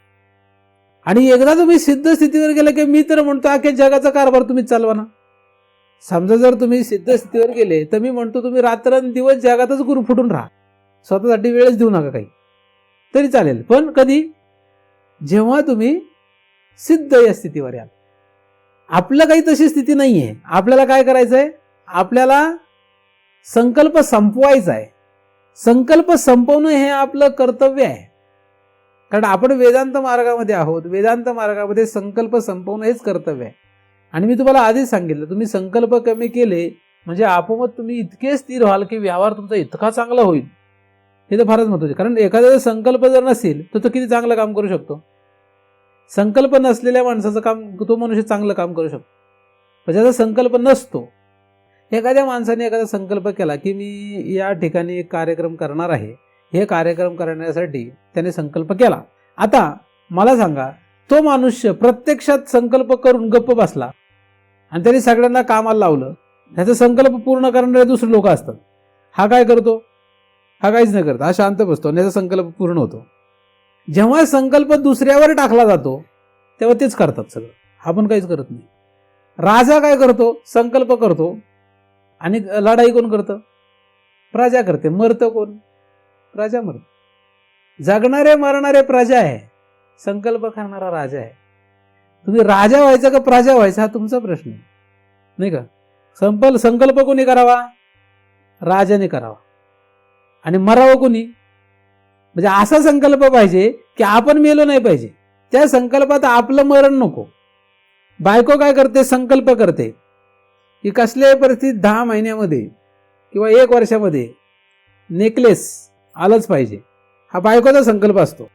आणि एकदा तुम्ही सिद्ध स्थितीवर गेला की मी तर म्हणतो अख्ख्या जगाचा कारभार तुम्हीच चालवा ना. समजा जर तुम्ही सिद्ध स्थितीवर गेले तर मी म्हणतो तुम्ही रात्रंदिवस जगातच गुरु फुटून राहा, स्वतःसाठी वेळच देऊ नका काही तरी चालेल. पण कधी? जेव्हा तुम्ही सिद्ध या स्थितीवर याल. आपलं काही तशी स्थिती नाहीये. आपल्याला काय करायचंय? आपल्याला संकल्प संपवायचा आहे. संकल्प संपवणं हे आपलं कर्तव्य आहे. कारण आपण वेदांत मार्गामध्ये आहोत. वेदांत मार्गामध्ये संकल्प संपवणं हेच कर्तव्य आहे. आणि मी तुम्हाला आधीच सांगितलं, तुम्ही संकल्प कमी केले म्हणजे आपोआप तुम्ही इतके स्थिर व्हाल की व्यवहार तुमचा इतका चांगला होईल. हे तर फारच महत्त्वाचे. कारण एखाद्याचा संकल्प जर नसेल तर तो किती चांगलं काम करू शकतो? संकल्प नसलेल्या माणसाचं काम तो मनुष्य चांगलं काम करू शकतो. पण ज्याचा संकल्प नसतो, एखाद्या माणसाने एखादा संकल्प केला की मी या ठिकाणी एक कार्यक्रम करणार आहे, हे कार्यक्रम करण्यासाठी त्याने संकल्प केला. आता मला सांगा, तो मनुष्य प्रत्यक्षात संकल्प करून गप्प बसला आणि त्याने सगळ्यांना कामाला लावलं, त्याचा संकल्प पूर्ण करणारे दुसरे लोक असतात. हा काय करतो? हा काहीच नाही करत, हा शांत बसतो आणि त्याचा संकल्प पूर्ण होतो. जेव्हा संकल्प दुसऱ्यावर टाकला जातो तेव्हा तेच करतात सगळं, हा पण काहीच करत नाही. राजा काय करतो? संकल्प करतो आणि लढाई कोण करतं? प्रजा करते. मरतं कोण? प्रजा मरत. जगणारे मरणारे प्रजा आहे, संकल्प करणारा राजा आहे. तुम्ही राजा व्हायचा का प्रजा व्हायचा हा तुमचा प्रश्न आहे, नाही का? संकल्प कोणी करावा? राजाने करावा. आणि मरावं कोणी? म्हणजे असा संकल्प पाहिजे की आपण मेलो नाही पाहिजे. त्या संकल्पात आपलं मरण नको. बायको काय करते? संकल्प करते की कसल्याही परिस्थितीत 10 महिन्यामध्ये किंवा 1 वर्षामध्ये नेकलेस आलंच पाहिजे. हा बायकोचा संकल्प असतो.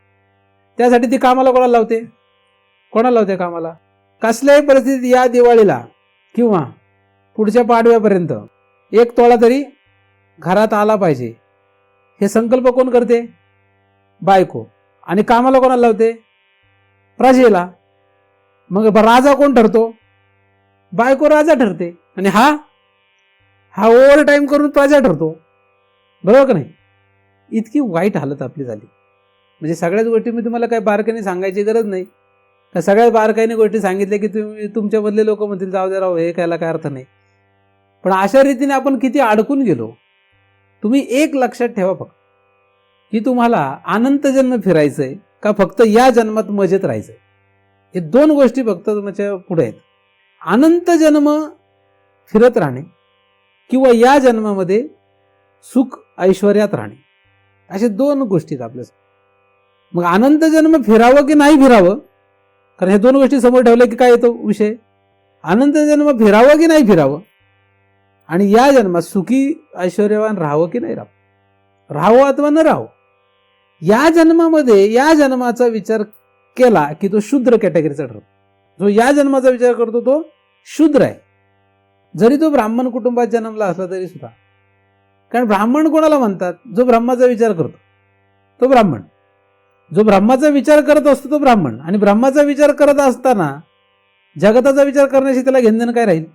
त्यासाठी ती कामाला कोणाला लावते? कोणाला लावते कामाला? कसल्याही परिस्थितीत या दिवाळीला किंवा पुढच्या पाडव्यापर्यंत 1 तोळा तरी घरात आला पाहिजे, हे संकल्प कोण करते? बायको. आणि कामाला कोणाला लावते? प्रजेला. मग राजा कोण ठरतो? बायको राजा ठरते. आणि हा ओव्हर टाइम करून प्रजा ठरतो. बरोबर का नाही? इतकी वाईट हालत आपली झाली. म्हणजे सगळ्याच गोष्टी मी तुम्हाला काही बारकाईने सांगायची गरज नाही. त्या सगळ्याच बारकाईने गोष्टी सांगितल्या की तुम्ही तुमच्यामधले लोक म्हणतील जाऊ दे राव, हे कायला काय अर्थ नाही. पण अशा रीतीने आपण किती अडकून गेलो. तुम्ही एक लक्षात ठेवा फक्त, की तुम्हाला अनंत जन्म फिरायचंय का फक्त या जन्मात मजेत राहायचंय? हे 2 गोष्टी फक्त तुमच्या पुढे आहेत. अनंत जन्म फिरत राहणे किंवा या जन्मामध्ये सुख ऐश्वर्यात राहणे, अशा 2 गोष्टी आपल्या. मग अनंत जन्म फिरावं की नाही फिरावं? कारण हे 2 गोष्टी समोर ठेवल्या की काय येतो विषय? अनंत जन्म फिरावं की नाही फिरावं, आणि या जन्मात सुखी ऐश्वर्यवान राहावं की नाही राहावं अथवा न राहावं. या जन्मामध्ये या जन्माचा विचार केला की तो शूद्र कॅटेगरीचा ठरतो. जो या जन्माचा विचार करतो तो शूद्र आहे, जरी तो ब्राह्मण कुटुंबात जन्मला असला तरी सुद्धा. कारण ब्राह्मण कोणाला म्हणतात? जो ब्रह्माचा विचार करतो तो ब्राह्मण. जो ब्रह्माचा विचार करत असतो तो ब्राह्मण. आणि ब्रह्माचा विचार करत असताना जगताचा विचार करण्याशी त्याला घेणं काय राहील?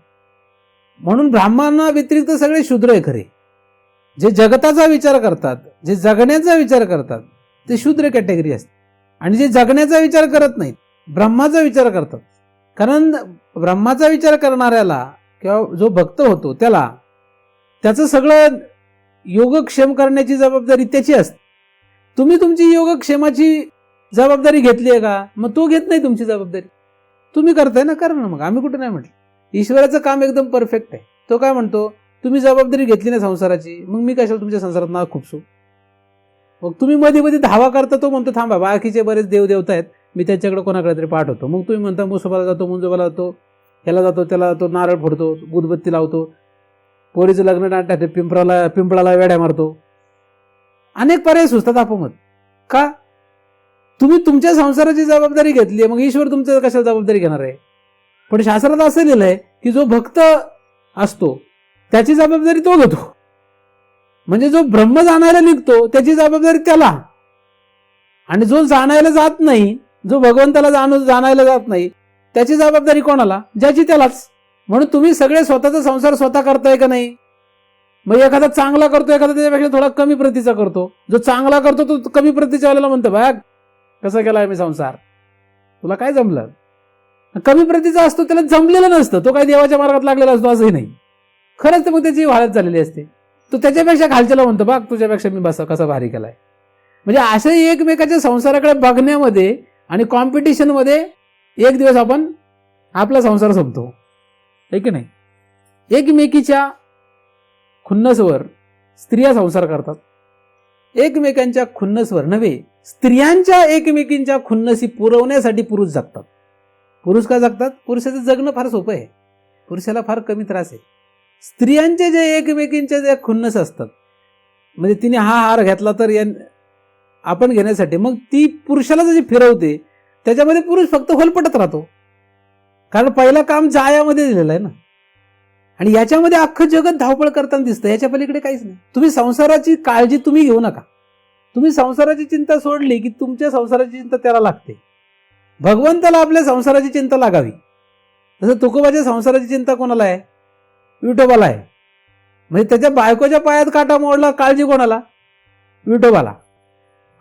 म्हणून ब्राह्मणा व्यतिरिक्त सगळे शूद्र आहे खरे. जे जगताचा विचार करतात, जे जगण्याचा विचार करतात, ते शूद्र कॅटेगरी असते. आणि जे जगण्याचा विचार करत नाहीत, ब्रह्माचा विचार करतात. कारण ब्रह्माचा विचार करणाऱ्याला किंवा जो भक्त होतो त्याला त्याचं सगळं योगक्षेम करण्याची जबाबदारी त्याची असते. तुम्ही तुमची योगक्षेमाची जबाबदारी घेतली आहे का? मग तो घेत नाही तुमची जबाबदारी. तुम्ही करताय ना, करा ना. मग आम्ही कुठे नाही म्हटलं. ईश्वराचं काम एकदम परफेक्ट आहे. तो काय म्हणतो? तुम्ही जबाबदारी घेतली नाही संसाराची, मग मी कशाला तुमच्या संसारात नाव खुपसू? मग तुम्ही मध्ये मध्ये धावा करता. तो म्हणतो थांबा, बाकीचे बरेच देवदेवता आहेत, मी त्याच्याकडे कोणाकडे तरी पाठवतो. मग तुम्ही म्हणता मुसोबाला जातो, मुंजोबाला जातो, ह्याला जातो, त्याला जातो, नारळ फोडतो, उदबत्ती लावतो, पोरीचं लग्न नाट्यात पिंपळाला वेड्या मारतो. अनेक पर्याय सुचतात आपोमत. का? तुम्ही तुमच्या संसाराची जबाबदारी घेतली आहे, मग ईश्वर तुमच्या कशाला जबाबदारी घेणार आहे? पण शास्त्रात असं लिहिलंय की जो भक्त असतो त्याची जबाबदारी तो घेतो. म्हणजे जो ब्रह्म जाणायला निघतो त्याची जबाबदारी त्याला, आणि जो जाणायला जात नाही, जो भगवंताला जाणायला जात नाही, त्याची जबाबदारी कोणाला? ज्याची त्यालाच. म्हणून तुम्ही सगळे स्वतःचा संसार स्वतः करताय का नाही? मग एखादा चांगला करतो, एखादा त्याच्यापेक्षा थोडा कमी प्रतीचा करतो. जो चांगला करतो तो कमी प्रतीच्या वाल्याला म्हणतो बघ कसा केलाय मी संसार, तुला काय जमलं? कमी प्रतीचा असतो त्याला जमलेलं नसतं, तो काही देवाच्या मार्गात लागलेला असतो असंही नाही. खरंच तर मग त्याची हालत झालेली असते. तो त्याच्यापेक्षा खालच्याला म्हणतो बघ तुझ्यापेक्षा मी कसा भारी केलाय. म्हणजे असे एकमेकाच्या संसाराकडे बघण्यामध्ये आणि कॉम्पिटिशनमध्ये एक दिवस आपण आपला संसार संपतो, आहे की नाही? एकमेकीच्या खुन्नसवर स्त्रिया संसार करतात. एकमेकांच्या खुन्नसवर नव्हे, स्त्रियांच्या एकमेकींच्या खुन्नसी पुरवण्यासाठी पुरुष जगतात. पुरुष का जगतात? पुरुषाचं जगणं फार सोपं आहे, पुरुषाला फार कमी त्रास आहे. स्त्रियांचे जे एकमेकींचे जे खुन्नस असतात, म्हणजे तिने हा हार घेतला तर आपण घेण्यासाठी, मग ती पुरुषाला जशी फिरवते त्याच्यामध्ये पुरुष फक्त होलपटत राहतो. कारण पहिलं काम जायामध्ये दिलेलं आहे ना. आणि याच्यामध्ये अख्खं जगत धावपळ करताना दिसतं, याच्या पलीकडे काहीच नाही. तुम्ही संसाराची काळजी तुम्ही घेऊ नका. तुम्ही संसाराची चिंता सोडली की तुमच्या संसाराची चिंता त्याला लागते. भगवंताला आपल्या संसाराची चिंता लागावी. जसं तुकोबाच्या संसाराची चिंता कोणाला आहे? विठोबाला आहे. म्हणजे त्याच्या बायकोच्या पायात काटा मोडला, काळजी कोणाला? विठोबाला.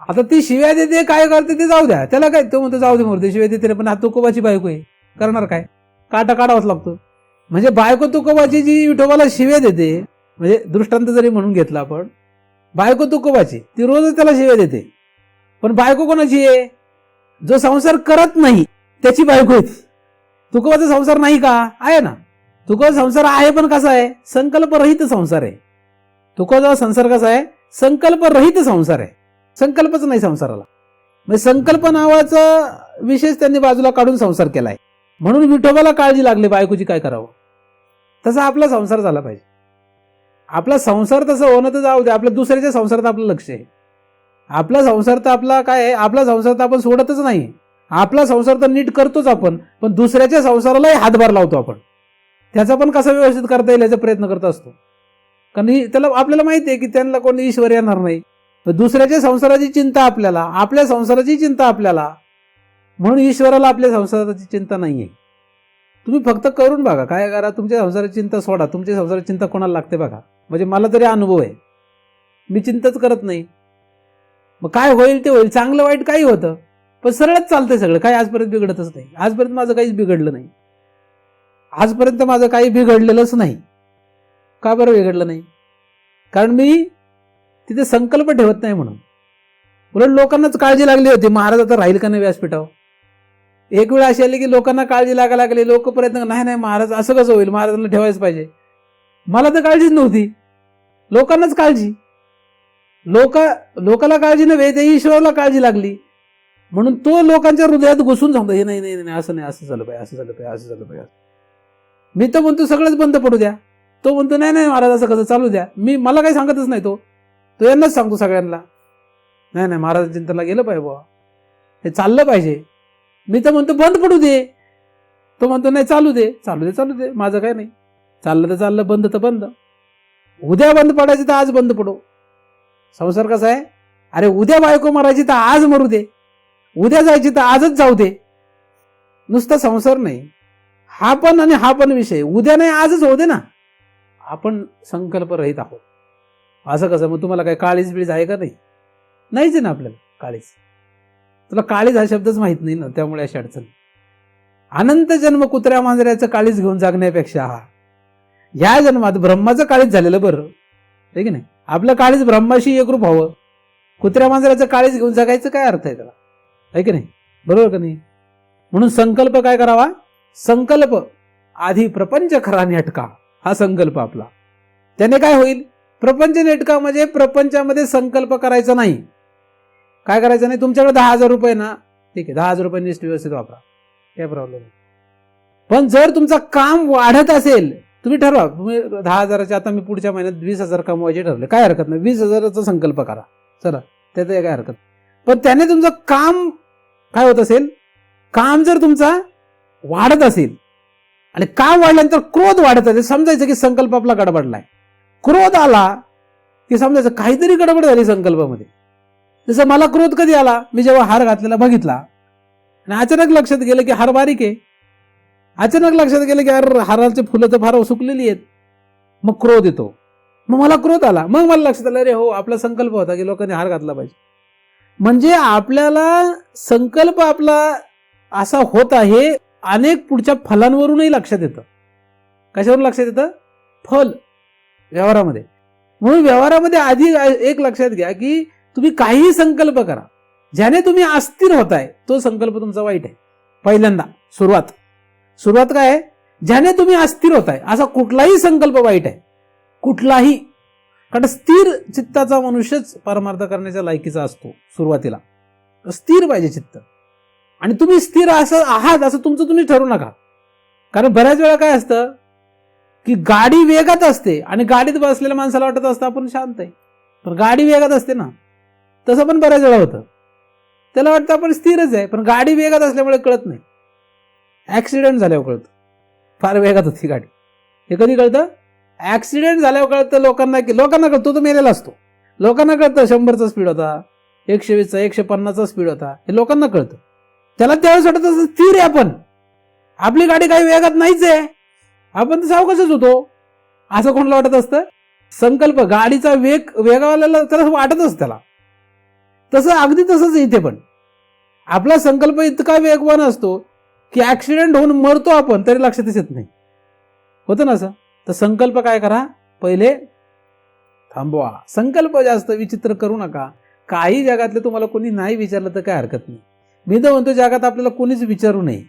आता ती शिव्या देते, काय करते ते जाऊ द्या, त्याला काय? तो म्हणतो जाऊ दे मोरते, शिव्या देते, पण हा तुकोबाची बायको आहे, करणार काय? काटा काढावाच लागतो. म्हणजे बायको तुकोबाची जी विठोबाला शिव्या देते, म्हणजे दृष्टांत जरी म्हणून घेतला आपण, बायको तुकोबाची, ती रोजच त्याला शिव्या देते. पण बायको कोणाची आहे? जो संसार करत नाही त्याची बायको आहे. तुकोबाचा संसार नाही का? आहे ना. तुकोबाचा संसार आहे, पण कसा आहे? संकल्परहित संसार आहे. तुकोबाचा संसार कसा आहे? संकल्परहित संसार आहे. संकल्पच नाही संसाराला. म्हणजे संकल्प नावाचा विशेष त्यांनी बाजूला काढून संसार केलाय. म्हणून विठोबाला काळजी लागली बायकोची, काय करावं? तसा आपला संसार झाला पाहिजे. आपला संसार तसं होणं तर जाऊ दे, आपल्या दुसऱ्याच्या संसारात आपलं लक्ष आहे. आपला संसार तर आपला काय आहे? आपला संसार तर आपण सोडतच नाही. आपला संसार तर नीट करतोच आपण, पण दुसऱ्याच्या संसारालाही हातभार लावतो आपण. त्याचा पण कसा व्यवस्थित करता येईल याचा प्रयत्न करत असतो. कारण त्याला आपल्याला माहिती आहे की त्यांना कोणी ईश्वर येणार नाही. दुसऱ्याच्या संसाराची चिंता आपल्याला, आपल्या संसाराची चिंता आपल्याला, म्हणून ईश्वराला आपल्या संसाराची चिंता नाहीये. तुम्ही फक्त करून बघा, काय करा, तुमच्या संसाराची चिंता सोडा, तुमच्या संसाराची चिंता कोणाला लागते बघा. म्हणजे मला तरी अनुभव आहे, मी चिंताच करत नाही. मग काय होईल ते होईल, चांगलं वाईट काही होतं, पण सरळच चालतंय सगळं, काही आजपर्यंत बिघडतच नाही. आजपर्यंत माझं काहीच बिघडलं नाही, आजपर्यंत माझं काही बिघडलेलंच नाही. का बरं बिघडलं नाही? कारण मी तिथे संकल्प ठेवत नाही म्हणून. उलट लोकांनाच काळजी लागली होती, महाराज आता राहील का नाही व्यासपीठावर. एक वेळ अशी आली की लोकांना काळजी लागायला लागली, लोक प्रयत्न, नाही महाराज असं कसं होईल, महाराजांना ठेवायच पाहिजे. मला तर काळजीच नव्हती, लोकांनाच काळजी. लोकाला काळजी नव्हे, ते ईश्वराला काळजी लागली. म्हणून तो लोकांच्या हृदयात घुसून सांगतो, हे नाही नाही असं नाही, असं झालं पाहिजे, असं झालं पाहिजे, असं झालं पाहिजे. मी तर म्हणतो सगळंच बंद पडू द्या, तो म्हणतो नाही नाही महाराज असं कसं, चालू द्या. मला काही सांगतच नाही, तो यांनाच सांगतो सगळ्यांना, नाही नाही महाराज चिंतनला गेलं पाहिजे बुवा, हे चाललं पाहिजे. मी तर म्हणतो बंद पडू दे, तो म्हणतो नाही चालू दे, चालू दे, चालू दे, माझं काय नाही, चाललं तर चाललं, बंद तर बंद. उद्या बंद पडायची तर आज बंद पडो. संसार कसा आहे, अरे उद्या बायको मारायची तर आज मरू दे, उद्या जायची तर आजच जाऊ दे. नुसता संसार नाही, हा पण आणि हा पण विषय, उद्या नाही आजच होऊ दे ना. आपण संकल्प रहित आहोत. असं कसं, मग तुम्हाला काय काळीज बिळीज आहे का? नाहीच आहे ना आपल्याला काळीज. तुला काळीज हा शब्दच माहित नाही ना, त्यामुळे अशी अडचण. अनंत जन्म कुत्र्या मांजऱ्याचं काळीज घेऊन जगण्यापेक्षा ह्या जन्मात ब्रह्माचं काळीज झालेलं बरं, आहे की नाही. आपलं काळीज ब्रह्माशी एकरूप व्हावं, कुत्र्या मांजऱ्याचं काळीज घेऊन जगायचं काय अर्थ आहे त्याला, आहे की नाही, बरोबर का नाही. म्हणून संकल्प काय करावा, संकल्प आधी प्रपंच खरा नेटका, हा संकल्प आपला. त्याने काय होईल, प्रपंच नेटका म्हणजे प्रपंचामध्ये संकल्प करायचा नाही. काय करायचं नाही, तुमच्याकडे 10,000 रुपये ना, ठीक आहे, 10,000 रुपये नीट व्यवस्थित वापरा, काय प्रॉब्लेम नाही. पण जर तुमचं काम वाढत असेल, तुम्ही ठरवा, तुम्ही 10,000चे आता मी पुढच्या महिन्यात 20,000 कमवायचे ठरले, काय हरकत नाही, 20,000चा संकल्प करा, चला त्यात काय हरकत. पण त्याने तुमचं काम काय होत असेल, काम जर तुमचा वाढत असेल आणि काम वाढल्यानंतर क्रोध वाढत असेल, समजायचं की संकल्प आपला गडबडलाय. क्रोध आला की समजायचं काहीतरी गडबड झाली संकल्पामध्ये. जसं मला क्रोध कधी आला, मी जेव्हा हार घातलेला बघितला आणि अचानक लक्षात गेलं की हार बारीक आहे, अचानक लक्षात गेलं की यार हाराचे फुलं तर फार सुकलेली आहेत, मग क्रोध येतो. मग मला क्रोध आला, मग मला लक्षात आलं, अरे हो आपला संकल्प होता की लोकांनी हार घातला पाहिजे. म्हणजे आपल्याला संकल्प आपला असा होत आहे, अनेक पुढच्या फलांवरूनही लक्षात येतं. कशावरून लक्षात येतं, फल व्यवहारामध्ये. म्हणून व्यवहारामध्ये आधी एक लक्षात घ्या की तुम्ही काहीही संकल्प करा, ज्याने तुम्ही अस्थिर होताय तो संकल्प तुमचा वाईट आहे. पहिल्यांदा सुरुवात काय आहे, ज्याने तुम्ही अस्थिर होताय असा कुठलाही संकल्प वाईट आहे, कुठलाही. कारण स्थिर चित्ताचा मनुष्यच परमार्थ करण्याच्या लायकीचा असतो. सुरुवातीला स्थिर पाहिजे चित्त, आणि तुम्ही स्थिर असं आहात असं तुमचं तुम्ही ठरवू नका. कारण बऱ्याच वेळा काय असतं की गाडी वेगात असते आणि गाडीत बसलेल्या माणसाला वाटत असतं आपण शांत आहे, पण गाडी वेगात असते ना. तसं पण बऱ्याच वेळा होतं, त्याला वाटतं आपण स्थिरच आहे, पण गाडी वेगात असल्यामुळे कळत नाही. ऍक्सिडेंट झाल्यावर कळतं, फार वेगात होती गाडी. हे कधी कळतं, ऍक्सिडेंट झाल्यावर कळतं. लोकांना कळतो, तो मेलेला असतो. लोकांना कळतं 100चा स्पीड होता, 120चा 150चा स्पीड होता, हे लोकांना कळतं. त्याला त्यावेळेस वाटत असं स्थिर आहे आपण, आपली गाडी काही वेगात नाहीच आहे, आपण तर सावकाशच होतो, असं कोणाला वाटत असतं. संकल्प गाडीचा वेगावाल्याला त्याला वाटतच, त्याला तसं अगदी तसंच इथे पण आपला संकल्प इतका वेगवान असतो की ऍक्सिडेंट होऊन मरतो आपण तरी लक्षातच येत नाही, होतं ना असं. तर संकल्प काय करा, पहिले थांबवा. संकल्प जास्त विचित्र करू नका. काही जगातले तुम्हाला कोणी नाही विचारलं तर काय हरकत नाही. मी तर म्हणतो जगात आपल्याला कोणीच विचारू नये.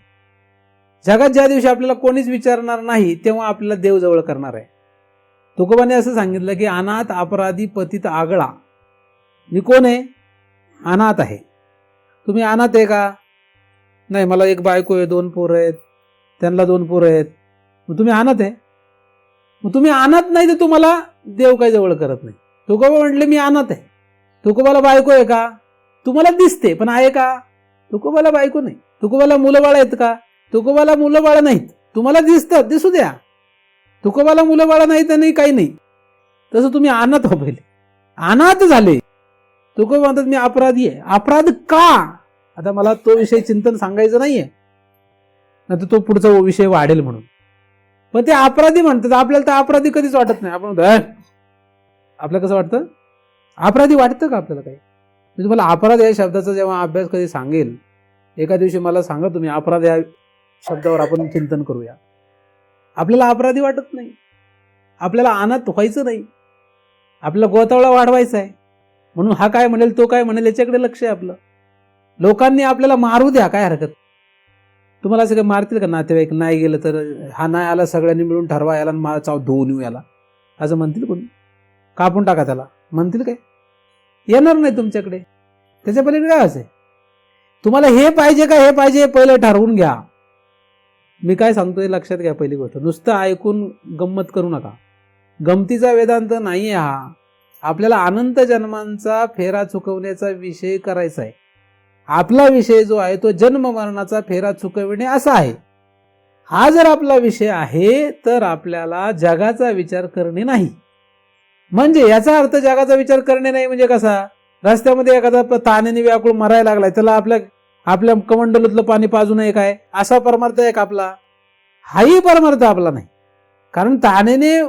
जगात ज्या दिवशी आपल्याला कोणीच विचारणार नाही तेव्हा आपल्याला देव जवळ करणार आहे. तुकोबाने असं सांगितलं की अनाथ अपराधी पतित आगळा. मी कोण आहे, अनाथ आहे. तुम्ही अनाथ आहे का, नाही मला एक बायको आहे, 2 पोरं आहेत, त्यांना 2 पोरं आहेत, मग तुम्ही अनाथ आहे. मग तुम्ही अनाथ नाही तर तुम्हाला देव काही जवळ करत नाही. तुकोबा म्हटले मी अनाथ आहे. तुकोबाला बायको आहे का, तुम्हाला दिसते पण आहे का, तुकोबाला बायको नाही. तुकोबाला मुलं बाळ आहेत का, तुकोबाला मुलं बाळ नाहीत, तुम्हाला दिसतात, दिसू द्या, तुकोबाला मुलं बाळा नाही तर नाही, काही नाही. तसं तुम्ही अनाथ हो, पहिले अनाथ झाले. तुकोबा म्हणतात मी अपराधी आहे. अपराध का? आता मला तो विषय चिंतन सांगायचं नाहीये, नाही तर तो पुढचा विषय वाढेल म्हणून. पण ते अपराधी म्हणतात. आपल्याला तर अपराधी कधीच वाटत नाही. आपण म्हणतो आपल्याला कसं वाटतं? अपराधी वाटतं का आपल्याला काही? मी तुम्हाला अपराध या शब्दाचा जेव्हा अभ्यास कधी सांगेल, एका दिवशी मला सांगा तुम्ही, अपराध या शब्दावर आपण चिंतन करूया. आपल्याला अपराधी वाटत नाही. आपल्याला अनाथ व्हायचं नाही. आपल्याला गोतावळा वाढवायचा आहे. म्हणून हा काय म्हणेल, तो काय म्हणेल, याच्याकडे लक्ष आहे आपलं. लोकांनी आपल्याला मारू द्या, काय हरकत. तुम्हाला असं काय मारतील का नातेवाईक? नाही गेलं तर हा नाही आला, सगळ्यांनी मिळून ठरवा याला, मला धुवून येऊ याला, असं म्हणतील कोणी? कापून टाका त्याला म्हणतील काय? येणार नाही तुमच्याकडे. त्याच्या पलीकडे काय असेल? तुम्हाला हे पाहिजे का हे पाहिजे पहिले ठरवून घ्या. मी काय सांगतोय लक्षात घ्या. पहिली गोष्ट, नुसतं ऐकून गंमत करू नका. गमतीचा वेदांत नाहीये हा. आपल्याला अनंत जन्मांचा फेरा चुकवण्याचा विषय करायचा आहे. आपला विषय जो आहे तो जन्म मरणाचा फेरा चुकविणे असा आहे. हा जर आपला विषय आहे तर आपल्याला जगाचा विचार करणे नाही. म्हणजे याचा अर्थ जगाचा विचार करणे नाही म्हणजे कसा? रस्त्यामध्ये एखादा ताण्याने व्याकुळ मरायला लागलाय, त्याला आपल्या कमंडलूतलं पाणी पाजू नये काय, असा परमार्थ आहे का आपला? हाही परमार्थ आपला नाही. कारण ताण्याने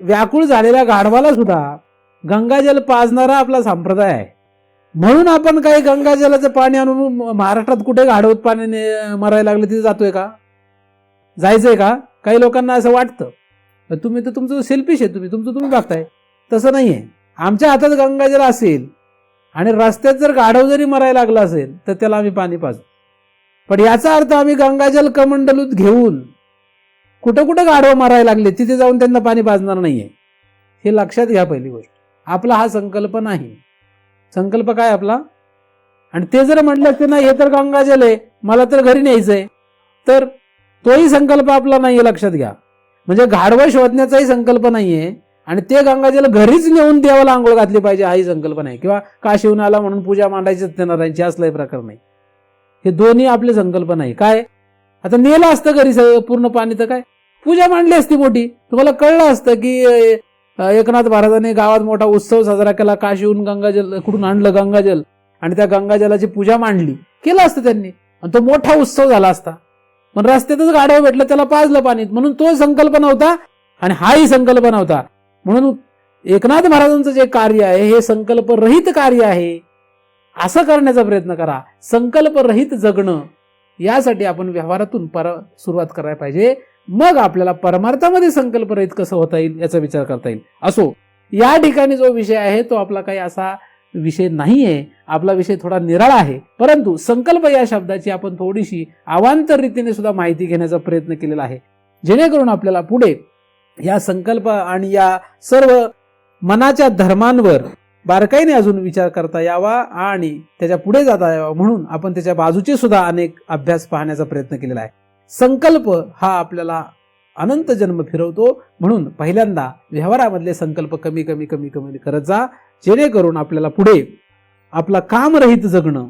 व्याकुळ झालेल्या गाढवाला सुद्धा गंगाजल पाजणारा आपला संप्रदाय आहे. म्हणून आपण काही गंगाजलाचं पाणी आणून महाराष्ट्रात कुठे गाढवत पाण्याने मरायला लागले तिथे जातोय का? जायचंय का? काही लोकांना असं वाटतं. तुम्ही तर तुमचं सेल्फिश आहे, तुमचं तुम्ही बघताय. तसं नाहीये. आमच्या हातात गंगाजल असेल आणि रस्त्यात जर गाढव जरी मरायला लागला असेल तर त्याला आम्ही पाणी पाजू. पण याचा अर्थ आम्ही गंगाजल कमंडलूत घेऊन कुठं कुठं गाढव मरायला लागले तिथे जाऊन त्यांना पाणी पाजणार नाहीये. हे लक्षात घ्या. पहिली गोष्ट, आपला हा संकल्प नाही. संकल्प काय आपला? आणि ते जर म्हटलं की नाही हे तर गंगाजल आहे, मला तर घरी न्यायचंय, तर तोही संकल्प आपला नाहीये. लक्षात घ्या. म्हणजे गाढवं शोधण्याचाही संकल्प नाहीये आणि ते गंगाजल घरीच नेऊन देवाला आंघोळ घातली पाहिजे हाही संकल्प नाही. किंवा काशीहून आला म्हणून पूजा मांडायची सत्यनारायणची, असलाही प्रकार नाही. हे दोन्ही आपले संकल्प नाही. काय आता नेलं असतं घरी पूर्ण पाणी तर काय पूजा मांडली असती मोठी. तुम्हाला कळलं असतं की एकनाथ महाराजांनी गावात मोठा उत्सव साजरा केला, काशीहून गंगाजल कुठून आणलं गंगाजल आणि त्या गंगाजलाची पूजा मांडली, केलं असतं त्यांनी आणि तो मोठा उत्सव झाला असता. पण रस्त्यातच गाढव भेटलं, त्याला पाजलं पाणी. म्हणून तो संकल्प नव्हता आणि हाही संकल्प नव्हता. म्हणून एकनाथ महाराजांचं जे कार्य आहे हे संकल्परहित कार्य आहे. असं करण्याचा प्रयत्न करा. संकल्परहित जगणं यासाठी आपण व्यवहारातून सुरुवात करायला पाहिजे. मग आपल्याला परमार्थामध्ये संकल्परहित कसं होता येईल याचा विचार करता येईल. असो, या ठिकाणी जो विषय आहे तो आपला काही असा विषय नाहीये. आपला विषय थोडा निराळा आहे. परंतु संकल्प या शब्दाची आपण थोडीशी अवांतर रीतीने सुद्धा माहिती घेण्याचा प्रयत्न केलेला आहे, जेणेकरून आपल्याला पुढे या संकल्प आणि या सर्व मनाच्या धर्मांवर बारकाईने अजून विचार करता यावा आणि त्याच्या पुढे जाता यावा. म्हणून आपण त्याच्या बाजूचे सुद्धा अनेक अभ्यास पाहण्याचा प्रयत्न केलेला आहे. संकल्प हा आपल्याला अनंत जन्म फिरवतो. म्हणून पहिल्यांदा व्यवहारामधले संकल्प कमी कमी कमी कमी करत जा, जेणेकरून आपल्याला पुढे आपला कामरहित जगणं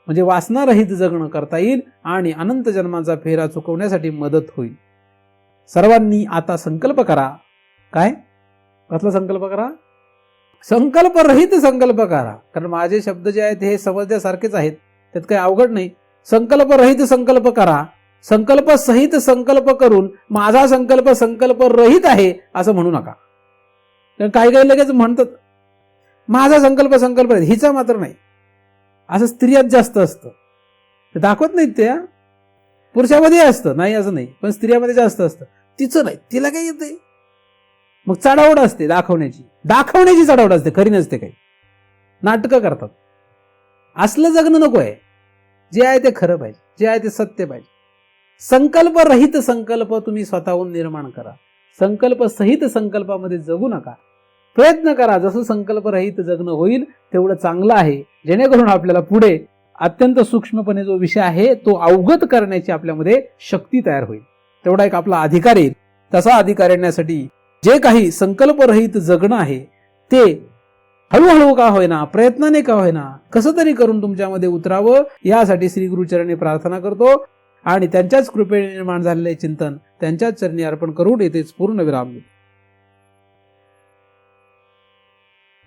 म्हणजे वासनारहित जगणं करता येईल आणि अनंत जन्मांचा फेरा चुकवण्यासाठी मदत होईल. सर्वांनी आता संकल्प करा. काय? कसला संकल्प करा? संकल्परहित संकल्प करा. कारण माझे शब्द जे आहेत हे समजण्यासारखेच आहेत, त्यात काही अवघड नाही. संकल्परहित संकल्प करा. संकल्प सहित संकल्प करून माझा संकल्प संकल्परहित आहे असं म्हणू नका. कारण काही काही लगेच म्हणतात माझा संकल्प संकल्परहित, हिचा मात्र नाही. असं स्त्रियात जास्त असतं, ते दाखवत नाहीत. त्या पुरुषामध्ये असतं, नाही असं नाही, पण स्त्रियामध्ये जास्त असतं. तिचं नाही, तिला काय येते. मग चढावड असते दाखवण्याची चढावड असते, खरी नसते. काही नाटकं करतात. असलं जगणं नको आहे. जे आहे ते खरं पाहिजे, जे आहे ते सत्य पाहिजे. संकल्परहित संकल्प तुम्ही स्वतःहून निर्माण करा. संकल्प सहित संकल्पामध्ये जगू नका. प्रयत्न करा जसं संकल्परहित जगणं होईल तेवढं चांगलं आहे, जेणेकरून आपल्याला पुढे अत्यंत सूक्ष्मपणे जो विषय आहे तो अवगत करण्याची आपल्यामध्ये शक्ती तयार होईल. तेवढा एक आपला अधिकार येईल. तसा अधिकार येण्यासाठी जे काही संकल्परहित जगणं आहे ते हळूहळू का होईना, प्रयत्नाने का होईना, कसं तरी करून तुमच्यामध्ये उतरावं, यासाठी श्री गुरुचरणी प्रार्थना करतो. आणि त्यांच्याच कृपेने निर्माण झालेले चिंतन त्यांच्याच चरणी अर्पण करून येथेच पूर्ण विराम घेऊ.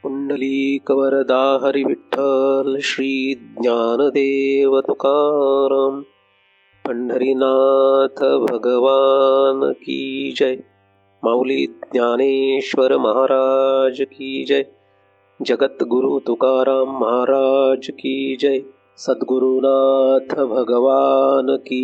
पुंडलीक वरदा हरी विठ्ठल श्री ज्ञानदेव तुकाराम. पंढरीनाथ भगवान की जय. माऊली ज्ञानेश्वर महाराज की जय. जगद्गुरु तुकाराम महाराज की जय. सद्गुरुनाथ भगवान की